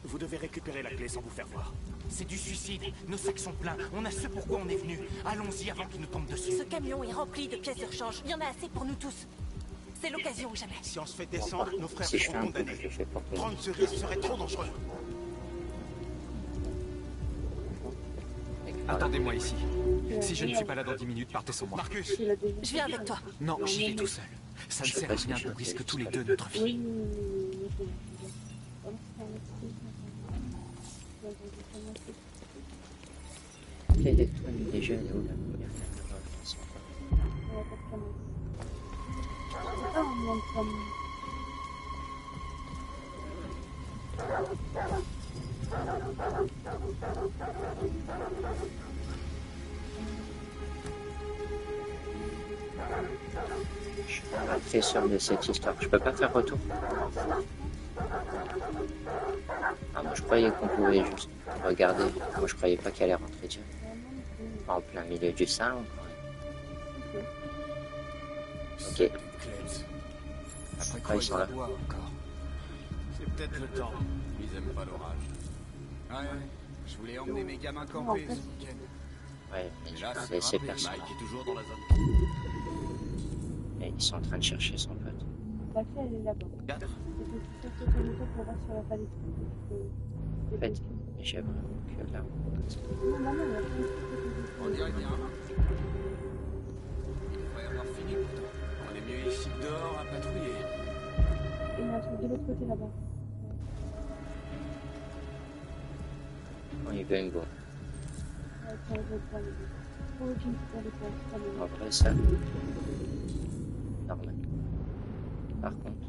Vous devez récupérer la clé sans vous faire voir. C'est du suicide. Nos sacs sont pleins. On a ce pourquoi on est venu. Allons-y avant qu'ils nous tombent dessus. Ce camion est rempli de pièces de rechange. Il y en a assez pour nous tous. C'est l'occasion ou jamais. Si on se fait descendre, nos frères Si je fais seront un coup, je condamnés. le fais pas pour Prendre ce risque serait trop dangereux. Attendez-moi ici. Si je ne suis pas là dans 10 minutes, partez sans moi. Marcus, Il a déjà. Je viens avec toi. Non, j'y vais tout seul. Ça ne Je sais sert pas à si rien je qu'on fais risque ça. tous les deux notre vie. Oui, téléphone déjà, elle est où la première caméra? Je sais pas. C'est pas un monde comme. Je suis pas très sûr de cette histoire. Je peux pas faire retour. Ah, moi je croyais qu'on pouvait juste regarder. Moi je croyais pas qu'elle allait rentrer direct. En plein milieu du salon. Ok. Clems. Après Ah, ils sont là. encore. C'est peut-être le temps. Ils aiment pas l'orage. Ouais, je voulais emmener mes gamins camper ce week-end. Ouais, mais Et je là, c'est connaissais rappelé. personne. Mike est toujours dans la zone. Et ils sont en train de chercher son pote. La clé, elle est là-bas. 4. C'est sur ce téléphone pour voir sur la palette. En fait, j'ai vraiment que là. Non, non, il y a plein de trucs. On dirait bien. Il devrait avoir fini pourtant. On est mieux ici que dehors à patrouiller. Il y en a un truc de l'autre côté là-bas. On y va une go. Ouais, tiens, je vais le prendre. Oh, j'ai une super dépense. En vrai, ça. Normal. Par contre,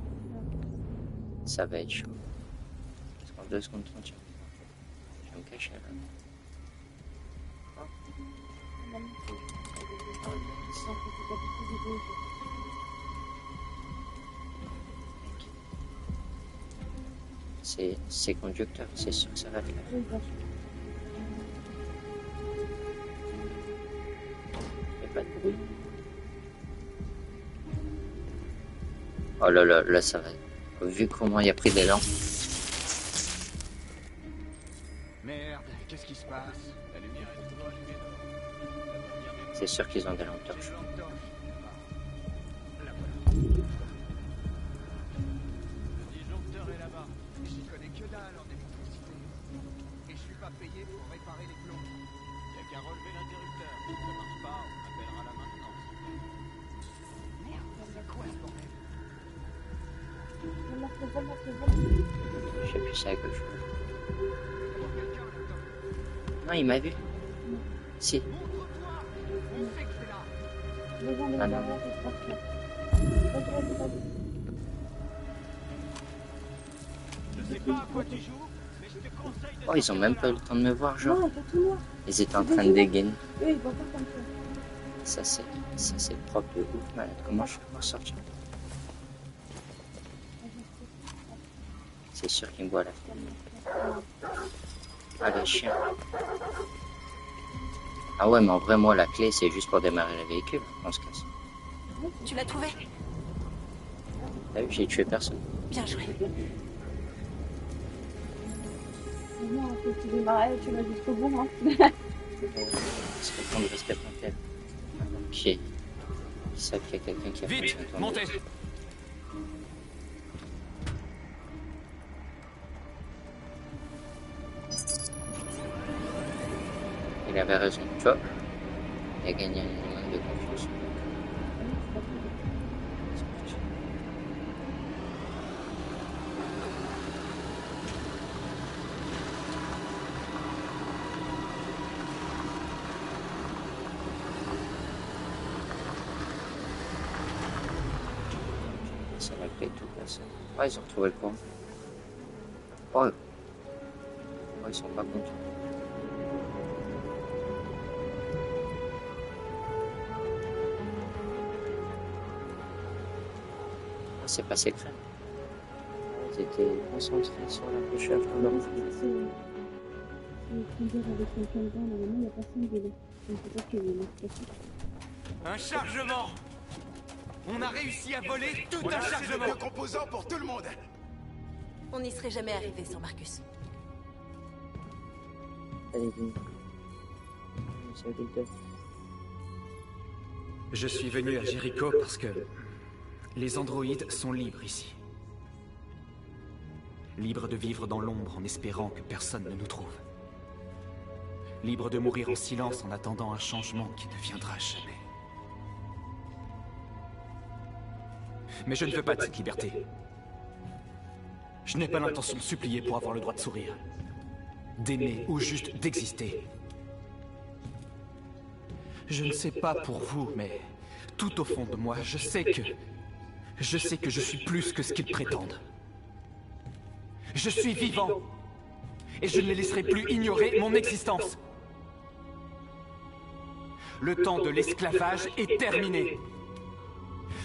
ça va être chaud. Parce qu'en 2 secondes 30, je vais me cacher là. C'est conducteur, c'est sûr que ça va le faire. Oui, bien sûr. Il n'y a pas de bruit. Oh là là, là ça va. Vu comment il a pris l'élan, Merde, qu'est-ce qui se passe? La lumière est toujours allumée dehors. c'est sûr qu'ils ont des lampes torches. Le disjoncteur est là-bas. J'y connais que dalle en électricité. Et je suis pas payé pour réparer les plombs. Il n'y a qu'à relever l'interrupteur. Si ça marche pas, on appellera la maintenance. Merde, c'est quoi ce bordel? Je sais plus ça à gauche. Il y a quelqu'un là-dedans. Non, il m'a vu. Si. Montre-toi! On sait que c'est là. Les gens, les Ah non. gens, c'est parfait. Vas-y. Je sais pas à quoi tu joues, mais je te conseille de... Oh, ils ont même pas eu le temps de me voir, genre. Non, c'est tout noir. Ils étaient en train de dégainer. Eux, ils vont pas comme ça. Ça, c'est propre de ouf, malade. Comment je fais pour sortir? C'est sûr qu'ils me voient là. Ah, les chiens. Ah ouais, mais en vrai, moi, la clé, c'est juste pour démarrer le véhicule. On se casse. Tu l'as trouvé? T'as vu, j'ai tué personne. Bien joué. Non, tu démarrais, tu vas jusqu'au bout, hein. C'est le temps de rester planté. Ok. Ils savent qu'il y a quelqu'un qui a fait Vite, un tour. montez! Il avait raison, tu vois. Il a gagné un minimum de confiance. Ça va peut-être tout passer. Oh, ils ont retrouvé le courant. Oh. Oh, ils sont pas contents. C'est pas secret. T'étais concentré sur la recherche de l'enfant. Avec quelqu'un dedans, normalement, il n'y a personne dedans. Donc peut-être que Un chargement! On a réussi à voler tout un chargement! Deux composants pour tout le monde. On n'y serait jamais arrivé sans Marcus. Allez, viens. Je suis venu à Jericho parce que les androïdes sont libres ici. Libres de vivre dans l'ombre en espérant que personne ne nous trouve. Libres de mourir en silence en attendant un changement qui ne viendra jamais. Mais je ne veux pas de cette liberté. Je n'ai pas l'intention de supplier pour avoir le droit de sourire, d'aimer ou juste d'exister. Je ne sais pas pour vous, mais tout au fond de moi, je sais que je suis plus que ce qu'ils prétendent. Je suis vivant, et je ne les laisserai plus ignorer mon existence. Le temps de l'esclavage est terminé.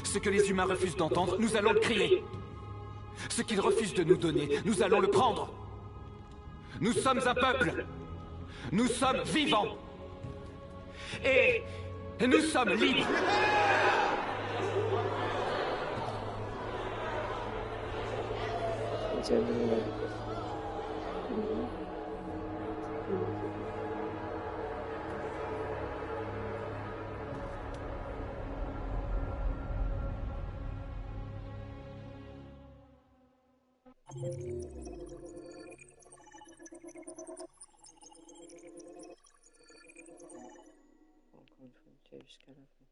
Ce que les humains refusent d'entendre, nous allons le crier. Ce qu'ils refusent de nous donner, nous allons le prendre. Nous sommes un peuple. Nous sommes vivants. Et nous sommes libres. Jusqu'à la fin.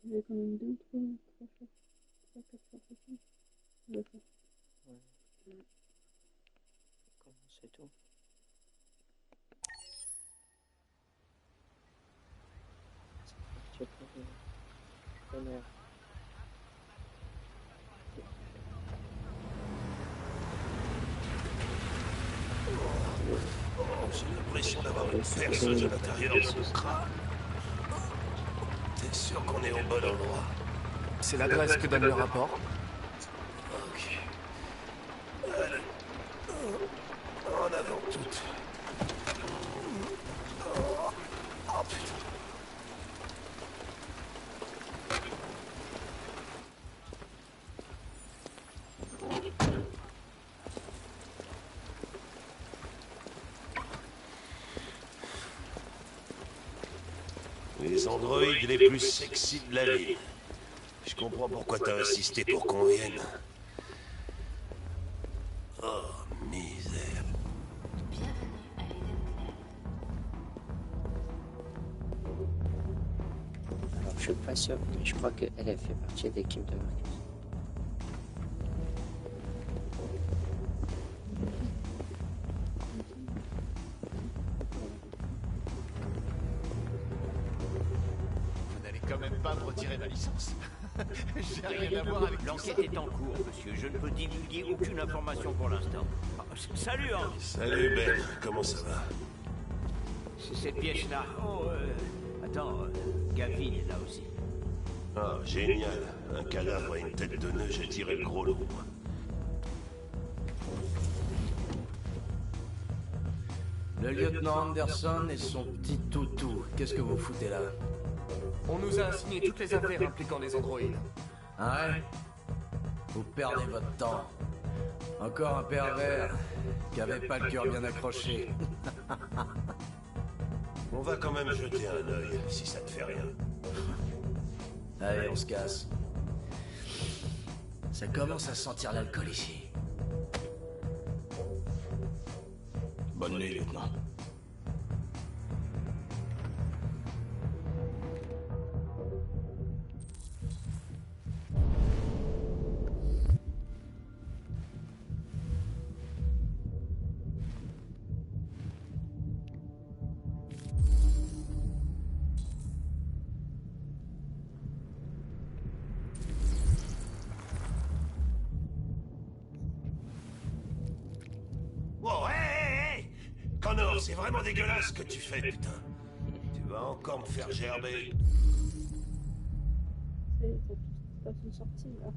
Il y a quand même 2 ou 3 fois. 3, 4 fois possible. 2 fois. Ouais. Comment c'est tout? C'est parti pour le bonheur. J'ai l'impression d'avoir une perceuse à l'intérieur de ce crâne. T'es sûr qu'on est au bon endroit? C'est l'adresse que donne le rapport. Ok. Allez. En avant toutes. Oh putain. Les androïdes les plus sexy de la ville. Je comprends pourquoi t'as insisté pour qu'on vienne. Oh, misère. Alors, je suis pas sûr, mais je crois qu'elle a fait partie de l'équipe de Marcus. Quand même pas me retirer ma licence. J'ai rien à voir avec l'enquête est en cours, monsieur. Je ne peux divulguer aucune information pour l'instant. Salut, Hank. Salut, Ben. Comment ça va? C'est cette pièce-là. Oh, attends, Gavin est là aussi. Ah, génial. Un cadavre et une tête de nœud, j'ai tiré le gros lot. Le lieutenant Anderson et son petit toutou. Qu'est-ce que vous foutez là? On nous a assigné toutes les affaires impliquant les androïdes. Ah ouais? Vous perdez votre temps. Encore un pervers qui avait pas le cœur bien accroché. On va quand même jeter un œil, si ça te fait rien. Allez, on se casse. Ça commence à sentir l'alcool ici. Bonne nuit, lieutenant. Connor, c'est vraiment dégueulasse ce que tu fais, putain. Tu vas encore me faire gerber. fait, t'as une sortie là.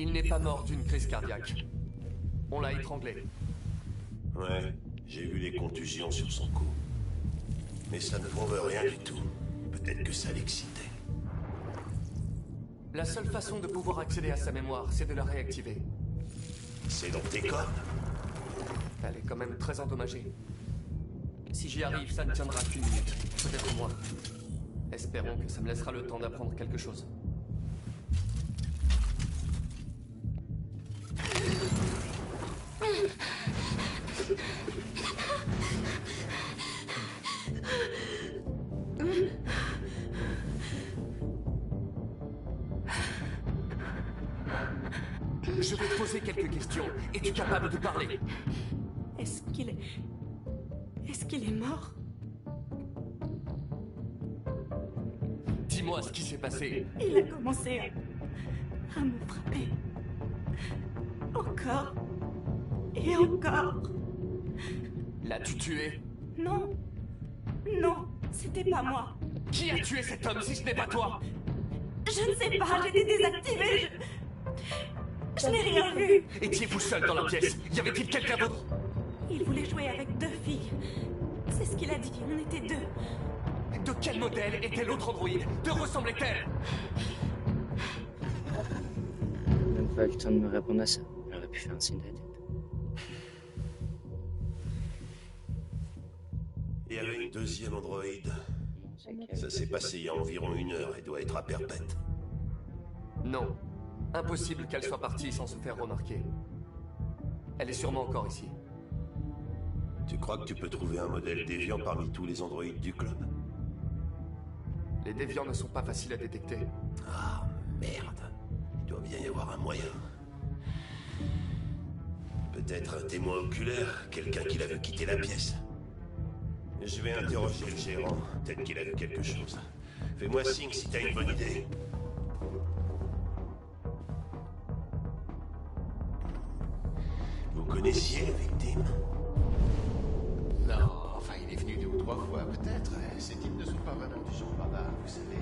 Il n'est pas mort d'une crise cardiaque. On l'a étranglé. Ouais, j'ai vu les contusions sur son cou. Mais ça ne prouve rien du tout. Peut-être que ça l'excitait. La seule façon de pouvoir accéder à sa mémoire, c'est de la réactiver. C'est dans tes cordes? Elle est quand même très endommagée. Si j'y arrive, ça ne tiendra qu'une minute, peut-être moins. Espérons que ça me laissera le temps d'apprendre quelque chose. Je vais te poser quelques questions. Es-tu capable de parler? Est-ce qu'il est mort? Dis-moi ce qui s'est passé. Il a commencé à me frapper. Encore. Et encore. L'as-tu tué? Non. Non, c'était pas moi. Qui a tué cet homme si ce n'est pas toi? Je ne sais pas, j'étais désactivée. Je n'ai rien vu. Étiez-vous seul dans la pièce? Y avait-il quelqu'un d'autre? Il voulait jouer avec 2 filles. C'est ce qu'il a dit, on était 2. De quel modèle était l'autre androïde? Te ressemblait-elle? Même pas eu le temps de me répondre à ça. J'aurais pu faire un signe de la tête. Il y avait une deuxième androïde. Ça s'est passé il y a environ 1 heure et doit être à perpète. Non. Impossible qu'elle soit partie sans se faire remarquer. Elle est sûrement encore ici. Tu crois que tu peux trouver un modèle déviant parmi tous les androïdes du club? Les déviants ne sont pas faciles à détecter. Ah, merde. Il doit bien y avoir un moyen. Peut-être un témoin oculaire, quelqu'un qui l'a vu quitter la pièce. Je vais interroger le gérant. Peut-être qu'il a vu quelque chose. Fais-moi signe si t'as une bonne idée. Vous connaissiez la victime? Non, enfin, il est venu 2 ou 3 fois, peut-être. Ces types ne sont pas vraiment du genre bavard, vous savez.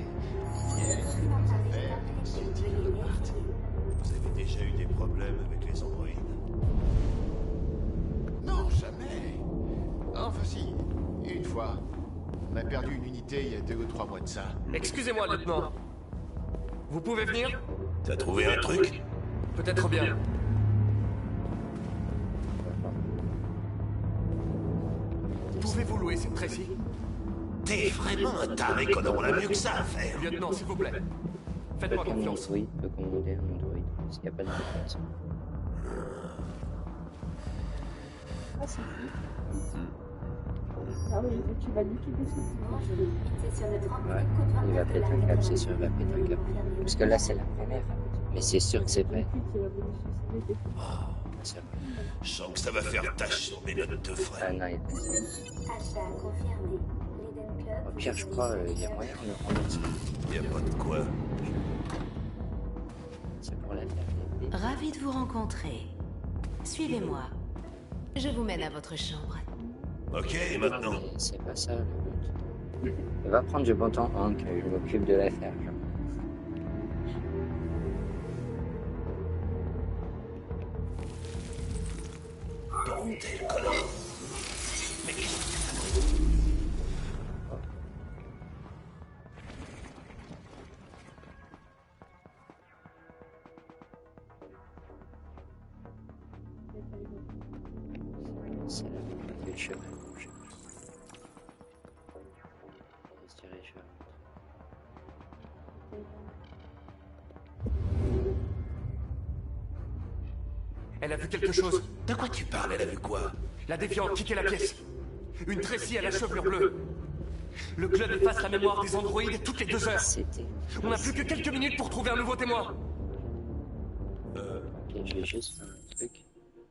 Ils viennent, ils font leurs affaires, et ensuite ils repartent. Vous avez déjà eu des problèmes avec les androïdes? Non, jamais. Enfin si, une fois. On a perdu une unité il y a 2 ou 3 mois de ça. Excusez-moi, lieutenant. Vous pouvez venir? T'as trouvé un truc? Peut-être bien. Pouvez-vous louer cette précis? T'es vraiment un taré qu'on aura mieux que ça à faire. Lieutenant, s'il vous plaît. Faites-moi Un confiance. androïde peut commander un androïde, s'il n'y a pas de réponse. Ah, c'est fou. Ah oui, et tu vas liquider ce Ouais, il va péter un câble, c'est sûr, il va péter un câble. Parce que là, c'est la première. Mais c'est sûr que c'est vrai. C'est vrai. Je sens que ça va faire tâche sur mes notes de frais. Ah non, il est au pire, je crois, il y a moyen de le rendre. Il n'y a pas de quoi. C'est pour la faire. Ravi de vous rencontrer. Suivez-moi. Je vous mène à votre chambre. Ok, et maintenant? Mais c'est pas ça le but. Va prendre du bon temps, Hank, je m'occupe de l'affaire. Bordel, connard! Mais C'est la chemin rouge. Elle a vu quelque chose. De quoi tu parles? Elle a vu quoi? La déviante quitter la pièce. Une Tracy à la chevelure bleue. Le club efface la mémoire des androïdes toutes les 2 heures. On n'a plus que quelques minutes pour trouver un nouveau témoin. Ok, je vais juste faire un truc.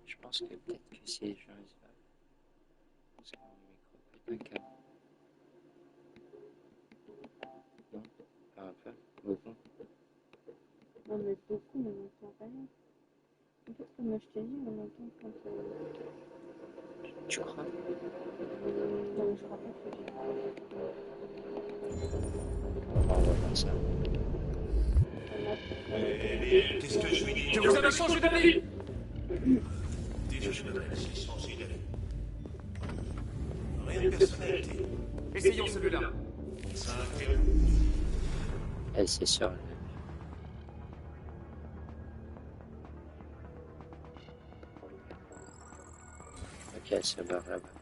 Je pense que peut-être que c'est genre... C'est mon micro, peut-être un câble. Non, pas un peu, beaucoup. Non mais beaucoup, mais on n'entend rien. En fait, comme je t'ai dit, on entend quand... Tu crois? Non, mais je rappelle que j'ai... On va voir ça. Qu'est-ce que je lui dis? Que vous avez changé d'avis? Déjà, je me laisse changer d'avis. Rien de personnalité. Essayons celui-là. Ça a fait... Elle, c'est sûr. Ok, elle se barre là-bas.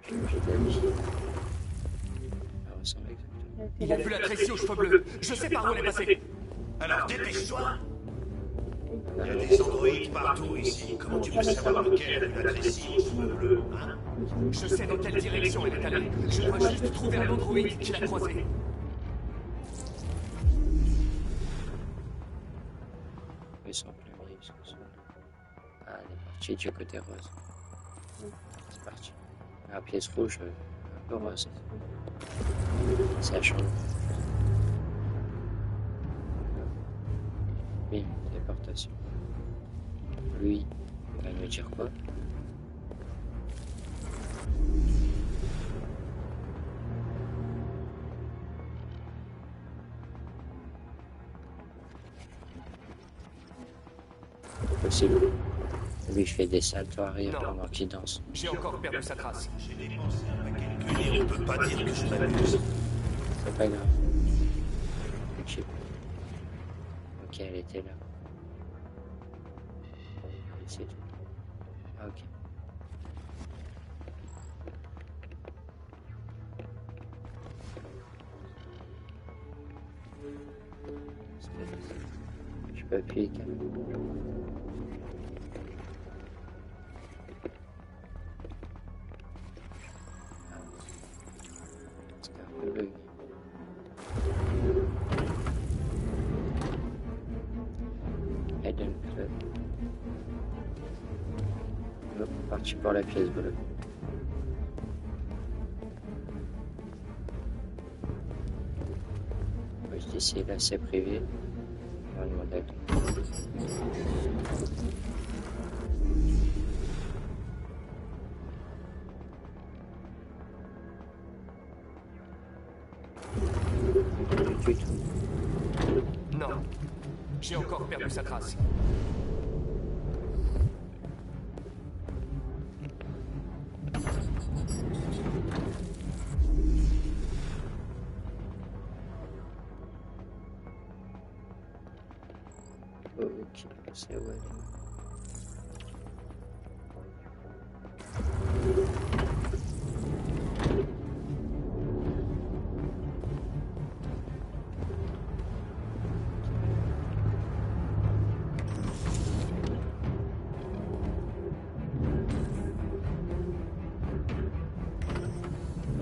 Elle ressemble exactement. Il a vu la Tracy aux cheveux bleus. Je sais par où elle est passée. Alors dépêche-toi. Il y a des androïdes partout ici. Comment tu veux savoir lequel a vu la Tracy aux cheveux bleus, hein? Je sais dans quelle direction elle est allée. Je dois juste trouver un androïde qui l'a croisée. Ils sont plus vifs, ils sont... Ah, elle est partie du côté rose. C'est parti. La pièce rouge, un peu rose. Ça change. Bim, téléportation. Lui, il va me dire quoi? Possible. Lui, je fais des saltos arrière pendant qu'il danse. J'ai encore perdu sa trace. J'ai dépensé un paquet de thunes et on peut pas dire que je m'amuse. C'est pas grave. Ok. Ok, elle était là. C'est tout. Ah, ok. Je peux appuyer quand même. C'était un peu bug. Eden Club. Hop, parti pour la pièce bleue. Je dis ici, là c'est privé. On va demander à tout. Du tout. Non. J'ai encore perdu sa trace. Ok, c'est où elle est.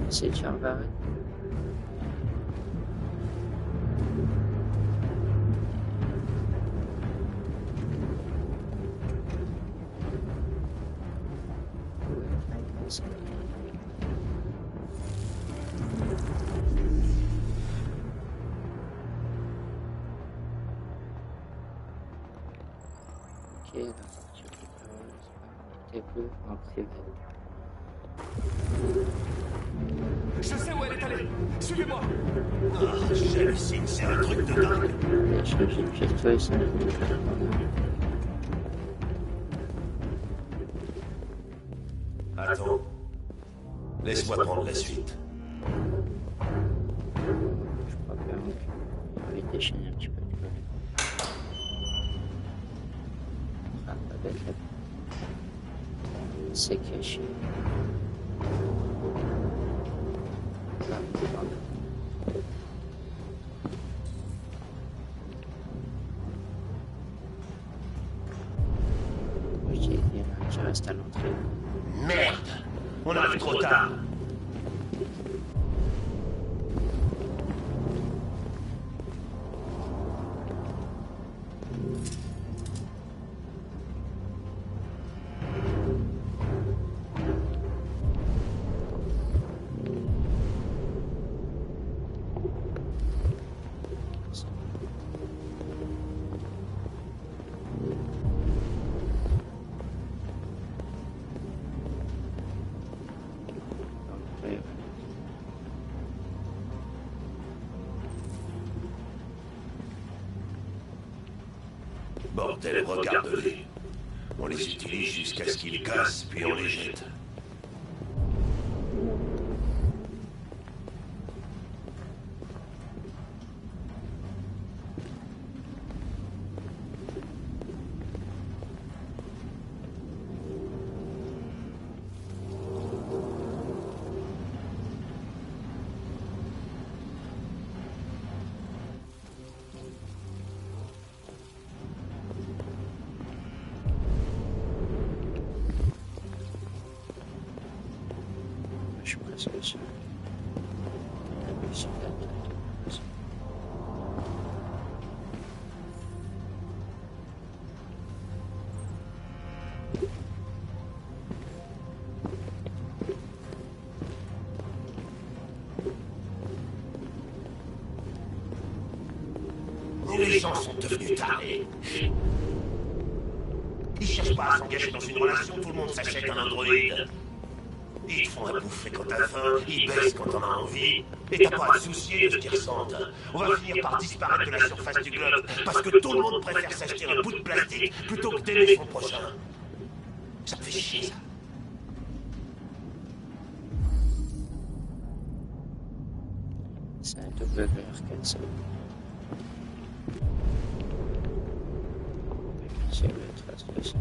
C'est Charles Barret. Ok, la partie t'es plus en privé. Je sais où elle est allée. Suivez-moi. Oh, j'hallucine, c'est un truc de dingue. J'ai trouvé ça. Attends. Laisse-moi prendre la suite. Je crois bien qu'on va déchaîner un petit peu. Ah, pas bête là. C'est caché. Ah, pardon. Je reste à l'entrée. Merde! On arrive trop tard! Bordel, regarde-les. On les utilise jusqu'à ce qu'ils cassent, puis on les jette. Je suis presque sûr. Les gens sont devenus tarés. Ils cherchent pas à s'engager dans une relation, tout le monde s'achète un androïde. Ils te font à bouffer quand t'as faim, ils baissent quand t'en as envie, et t'as pas à te soucier de ce qu'ils ressentent. On va finir par disparaître de la surface du globe, parce que tout le monde préfère s'acheter un bout de plastique plutôt que d'aimer son prochain. Ça me fait chier, ça. C'est un WR400. C'est le trace de ça.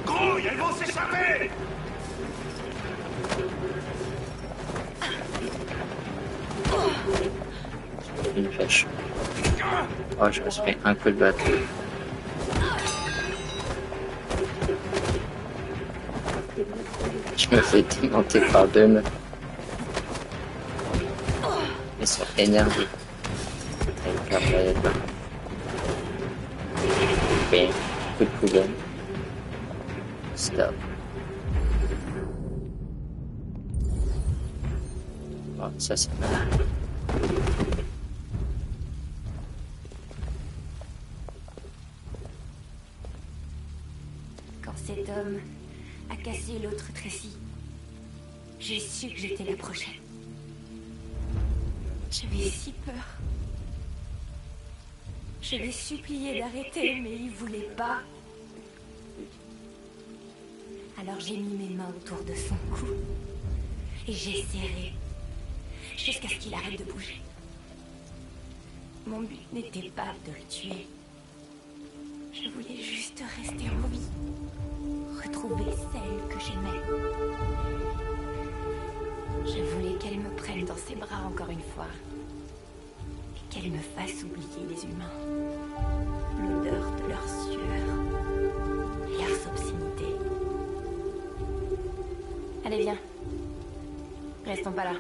Grouille, elles vont s'échapper! Une flèche. Oh, je me suis fait un coup de batte. Je me fais démonter par deux meufs. Ils sont énervés. Avec la palette là. Bam. Coup de poubelle. Stop. Oh, ça c'est malin. Quand cet homme a cassé l'autre Tracy, j'ai su que j'étais la prochaine. J'avais si peur. Je l'ai supplié d'arrêter, mais il voulait pas. Alors j'ai mis mes mains autour de son cou et j'ai serré. jusqu'à ce qu'il arrête de bouger. Mon but n'était pas de le tuer. Je voulais juste rester en vie. Retrouver celle que j'aimais. Je voulais qu'elle me prenne dans ses bras encore une fois. Et qu'elle me fasse oublier les humains. L'odeur de leur sueur. Et leurs obscénités. Allez, viens. Restons pas là.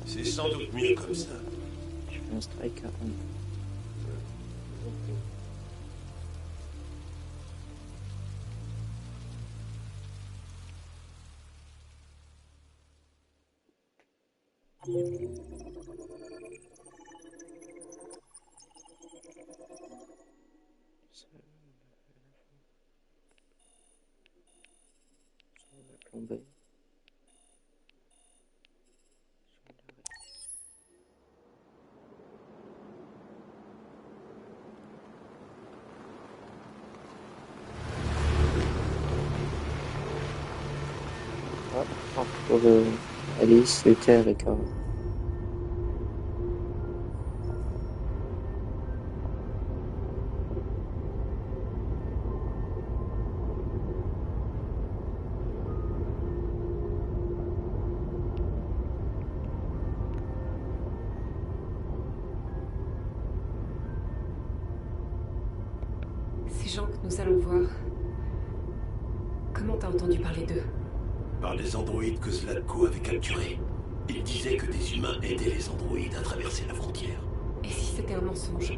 C'est sans doute mieux comme ça. Je fais un strike à Rome. Plombé. Pour Alice, Luther et Carl. Ces gens que nous allons voir, comment t'as entendu parler d'eux? Par les androïdes que Zlatko avait capturés. Il disait que des humains aidaient les androïdes à traverser la frontière. Et si c'était un mensonge?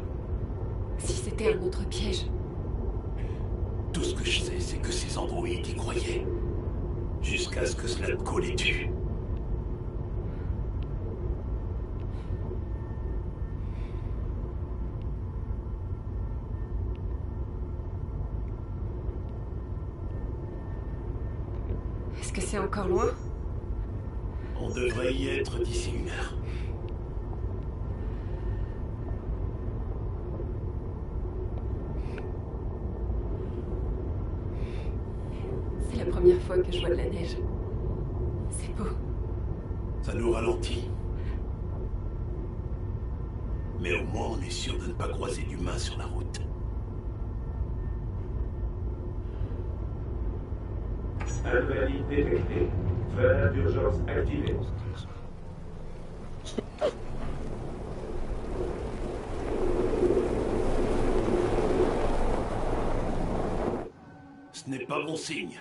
Si c'était un autre piège? Tout ce que je sais, c'est que ces androïdes y croyaient. Jusqu'à ce que Zlatko les tue. Est-ce que c'est encore loin? On devrait y être d'ici 1 heure. C'est la première fois que je vois de la neige. C'est beau. Ça nous ralentit. Mais au moins on est sûr de ne pas croiser d'humains sur la route. Anomalie détectée. Fenêtre d'urgence activée. Ce n'est pas bon signe.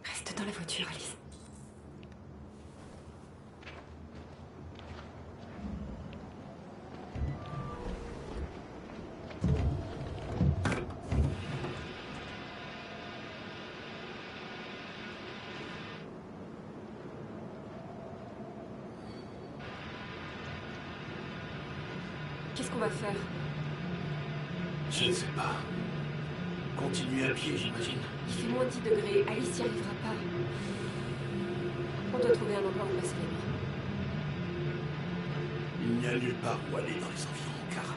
Reste dans la voiture, Alice. Qu'est-ce qu'on va faire? Je ne sais pas. Continuer à pied, j'imagine. Il fait moins 10 degrés. Alice n'y arrivera pas. On doit trouver un endroit où passer la nuit. Il n'y a nulle part où aller dans les environs, Kara.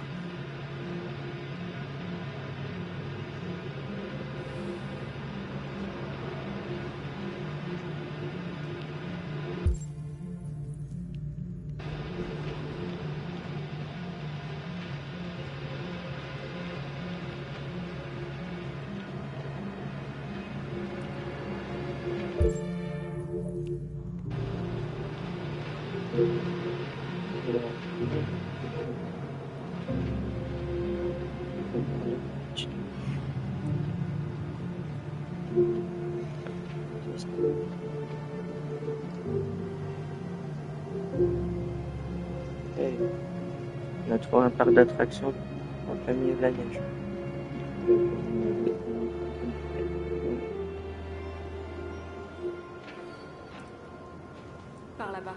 On a trouvé un parc d'attractions en plein milieu de la neige. Par là-bas.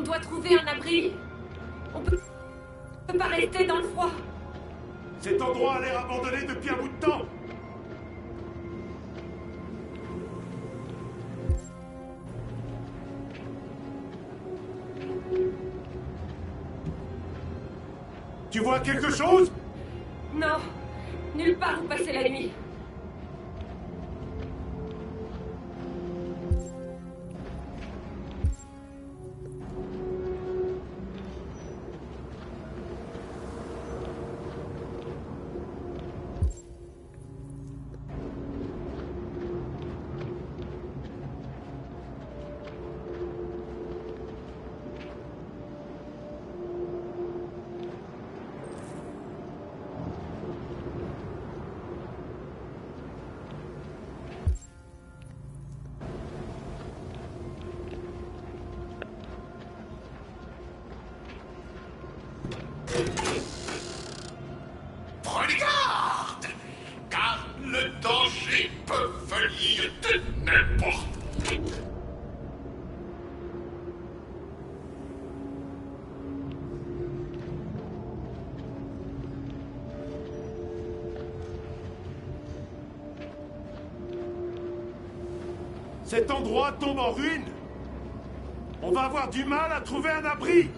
doit trouver un abri. On peut pas rester dans le froid. Cet endroit a l'air abandonné depuis un bout de temps. Tu vois quelque chose? Non, nulle part où passer la nuit. Prenez garde, car le danger peut venir de n'importe où. Cet endroit tombe en ruine. On va avoir du mal à trouver un abri.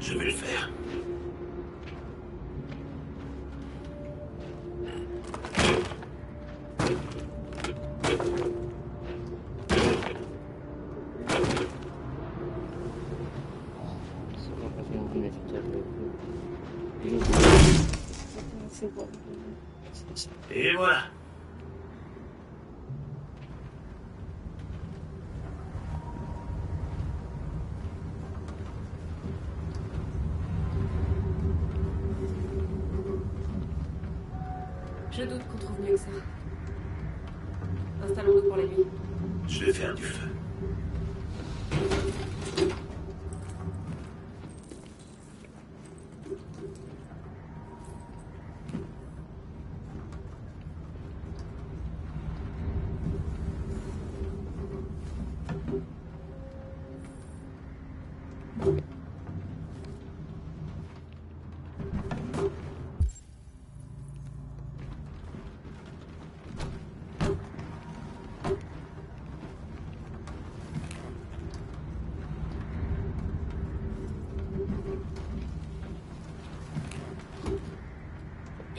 Je vais le faire. Et voilà. Je doute qu'on trouve mieux que ça. Installons-nous pour la nuit. Je vais faire du feu.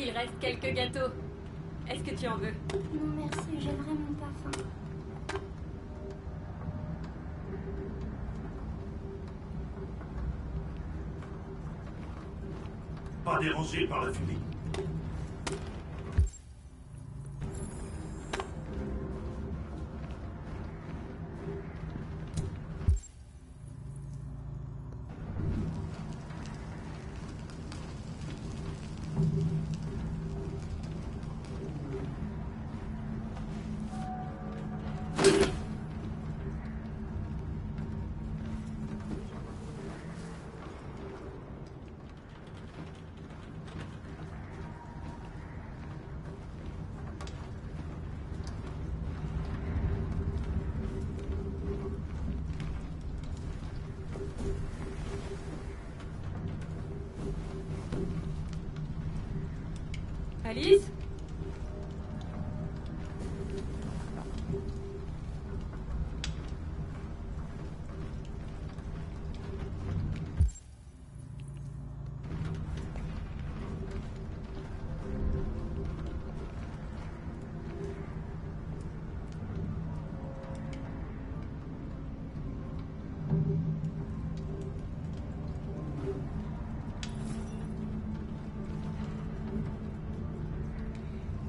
Il reste quelques gâteaux. Est-ce que tu en veux? Non merci, j'ai vraiment pas faim. Pas dérangé par la fumée. Alice?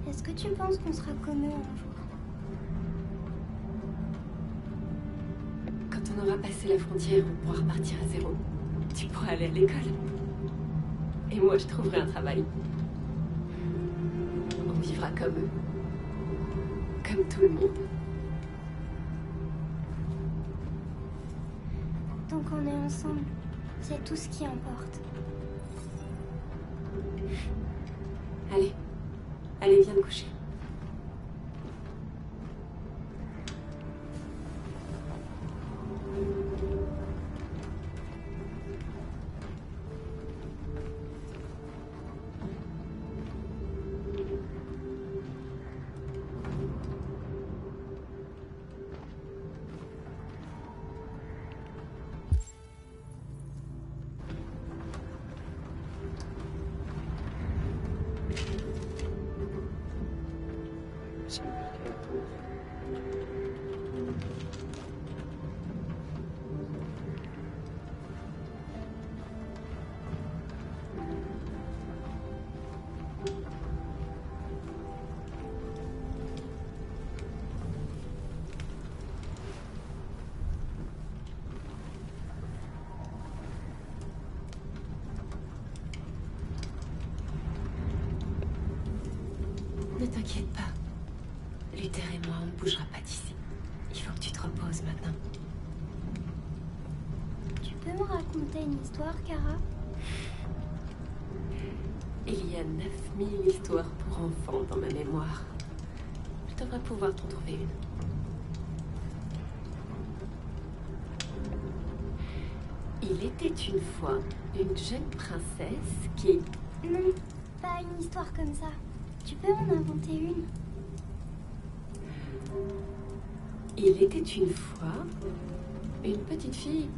Est-ce que tu penses qu'on sera comme eux un jour? passer la frontière, on pourra repartir à zéro. Tu pourras aller à l'école. Et moi, je trouverai un travail. On vivra comme eux. Comme tout le monde. Tant qu'on est ensemble, c'est tout ce qui importe. Allez. Allez, viens te coucher. Ne t'inquiète pas. Luther et moi, on ne bougera pas d'ici. Il faut que tu te reposes maintenant. Tu peux me raconter une histoire, Kara? Il y a 9000 histoires pour enfants dans ma mémoire. Je devrais pouvoir t'en trouver une. Il était une fois une jeune princesse qui... Non, pas une histoire comme ça. Tu peux en inventer une? Il était une fois une petite fille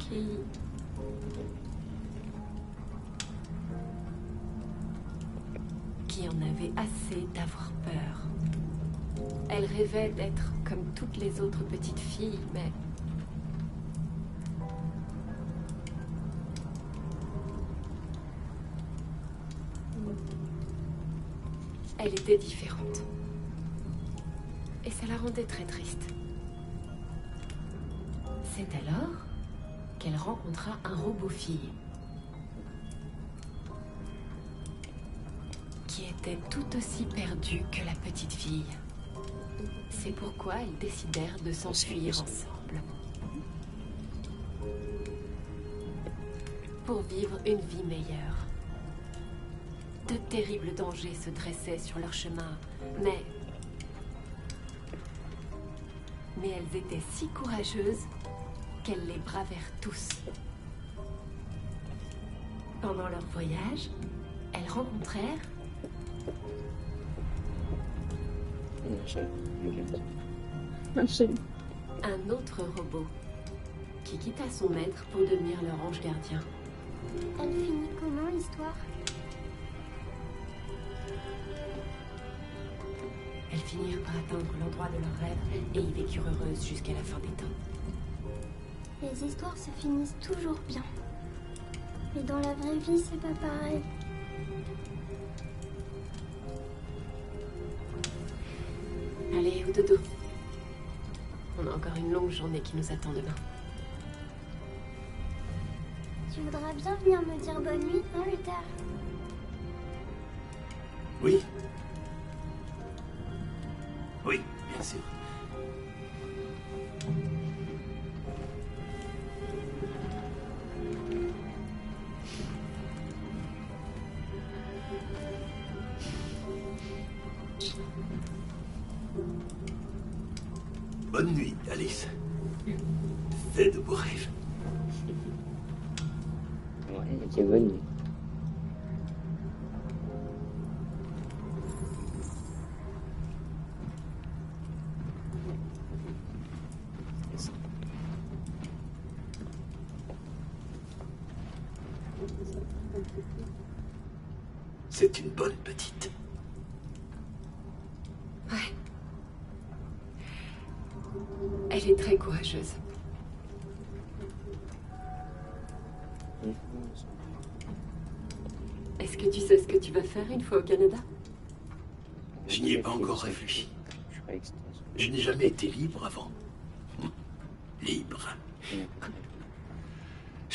qui en avait assez d'avoir peur. Elle rêvait d'être comme toutes les autres petites filles, mais elle était différente. Et ça la rendait très triste. C'est alors qu'elle rencontra un robot-fille qui était tout aussi perdu que la petite fille. C'est pourquoi ils décidèrent de s'enfuir ensemble. Pour vivre une vie meilleure. De terribles dangers se dressaient sur leur chemin, mais elles étaient si courageuses qu'elles les bravèrent tous. Pendant leur voyage, elles rencontrèrent un autre robot qui quitta son maître pour devenir leur ange gardien. Elle finit comment, l'histoire? Elles finirent par atteindre l'endroit de leur rêve et y vécurent heureuses jusqu'à la fin des temps. Les histoires se finissent toujours bien. Mais dans la vraie vie, c'est pas pareil. Allez, au dodo. On a encore une longue journée qui nous attend demain. Tu voudras bien venir me dire bonne nuit, hein, Luther? Oui. Oui, bien sûr. Bonne nuit, Alice. Fais de beaux rêves. Ouais, c'est bonne nuit. C'est une bonne petite. Ouais. Elle est très courageuse. Est-ce que tu sais ce que tu vas faire une fois au Canada? Je n'y ai pas encore réfléchi. Je n'ai jamais été libre avant. Libre.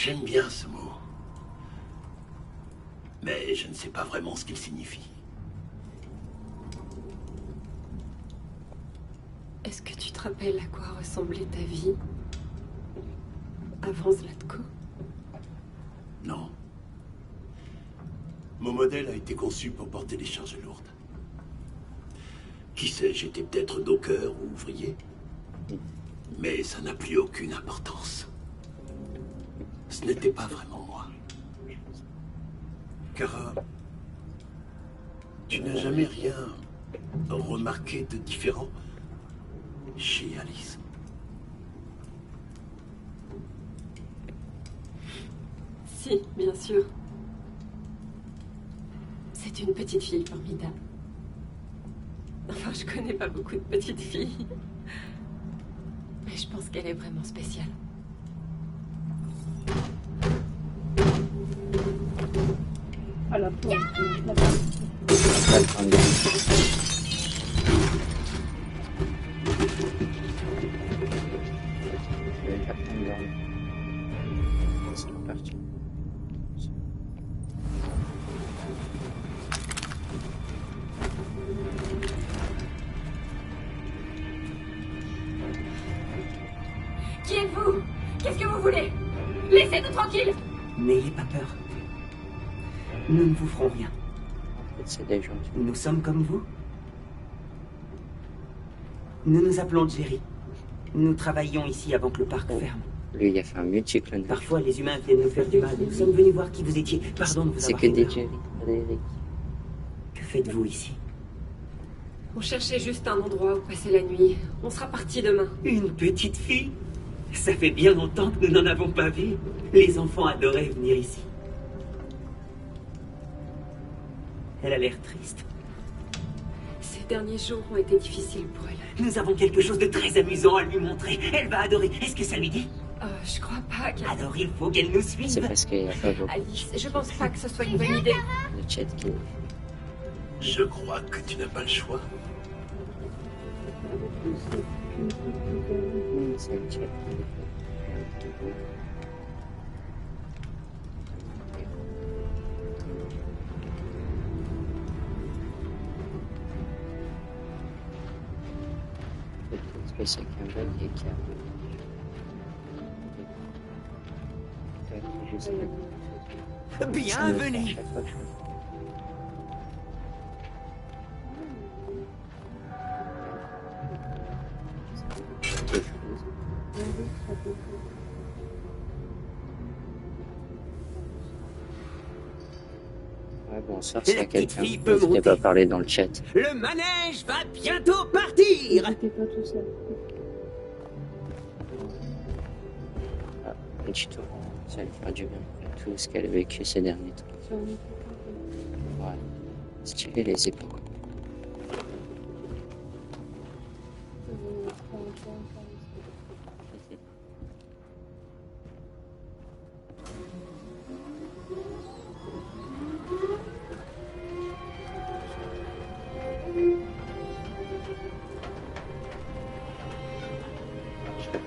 J'aime bien ce mot. Mais je ne sais pas vraiment ce qu'il signifie. Est-ce que tu te rappelles à quoi ressemblait ta vie avant Zlatko? Non. Mon modèle a été conçu pour porter des charges lourdes. Qui sait, j'étais peut-être docker ou ouvrier. Mais ça n'a plus aucune importance. Ce n'était pas vraiment moi. Kara, tu n'as jamais rien remarqué de différent chez Alice? Si, bien sûr. C'est une petite fille formidable. Enfin, je connais pas beaucoup de petites filles. Mais je pense qu'elle est vraiment spéciale. À la fois, Qui êtes-vous? Qu'est-ce que vous voulez? Laissez-nous tranquilles! N'ayez pas peur. Nous ne vous ferons rien. C'est des gens. Nous sommes comme vous. Nous nous appelons Jerry. Nous travaillions ici avant que le parc ferme. Lui, il a fait un multiclonage. Parfois, les humains viennent nous faire du mal. Nous sommes venus voir qui vous étiez. Pardon de vous C'est avoir que fait des peur. Jerry. Frédéric. Que faites-vous ici? On cherchait juste un endroit où passer la nuit. On sera parti demain. Une petite fille? Ça fait bien longtemps que nous n'en avons pas vu. Les enfants adoraient venir ici. Elle a l'air triste. Ces derniers jours ont été difficiles pour elle. Nous avons quelque chose de très amusant à lui montrer. Elle va adorer. Est-ce que ça lui dit? Je crois pas qu'elle... Alors il faut qu'elle nous suive. C'est parce qu'il n'y a pas beaucoup. Alice, je pense pas que ce soit une bonne idée. Le chat qui... Je crois que tu n'as pas le choix. C'est le chat. Peut-être que c'est qu'un bug et qu'il y a... Je sais pas. Bienvenue. Ouais, bonsoir, s'il y a quelqu'un qui ne pas parler dans le chat. Le manège va bientôt partir. T'es pas tout seul. Ah, petit tour. Ça lui fera du bien. Tout ce qu'elle a vécu ces derniers temps. Ouais. Stylé les épaules.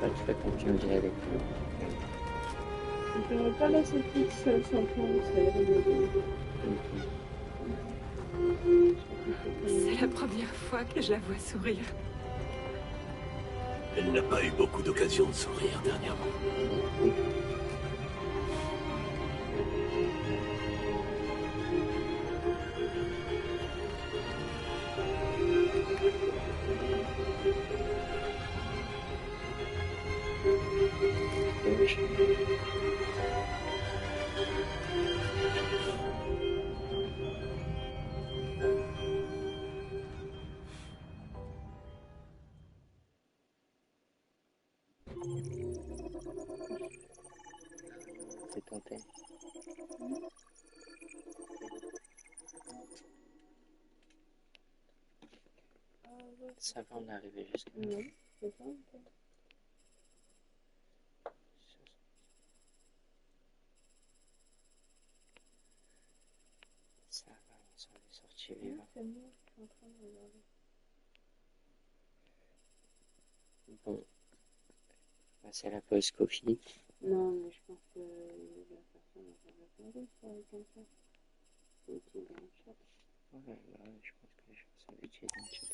Je fais comme tu me dis avec lui. Je ne pas laisser toute seule sans penser. C'est la première fois que je la vois sourire. Elle n'a pas eu beaucoup d'occasions de sourire dernièrement. C'est tenté. Ça va, on est arrivé jusqu'à là. Oui, c'est ça. Ça va, on s'en est sorti vivant. C'est moi, je suis en train de regarder. Bon. Bah, c'est la pause coffee. Non, mais je pense qu'il russe avec un chat. Faut utiliser un chat. Ouais, bah, je pense que les gens sont utilisés dans le chat.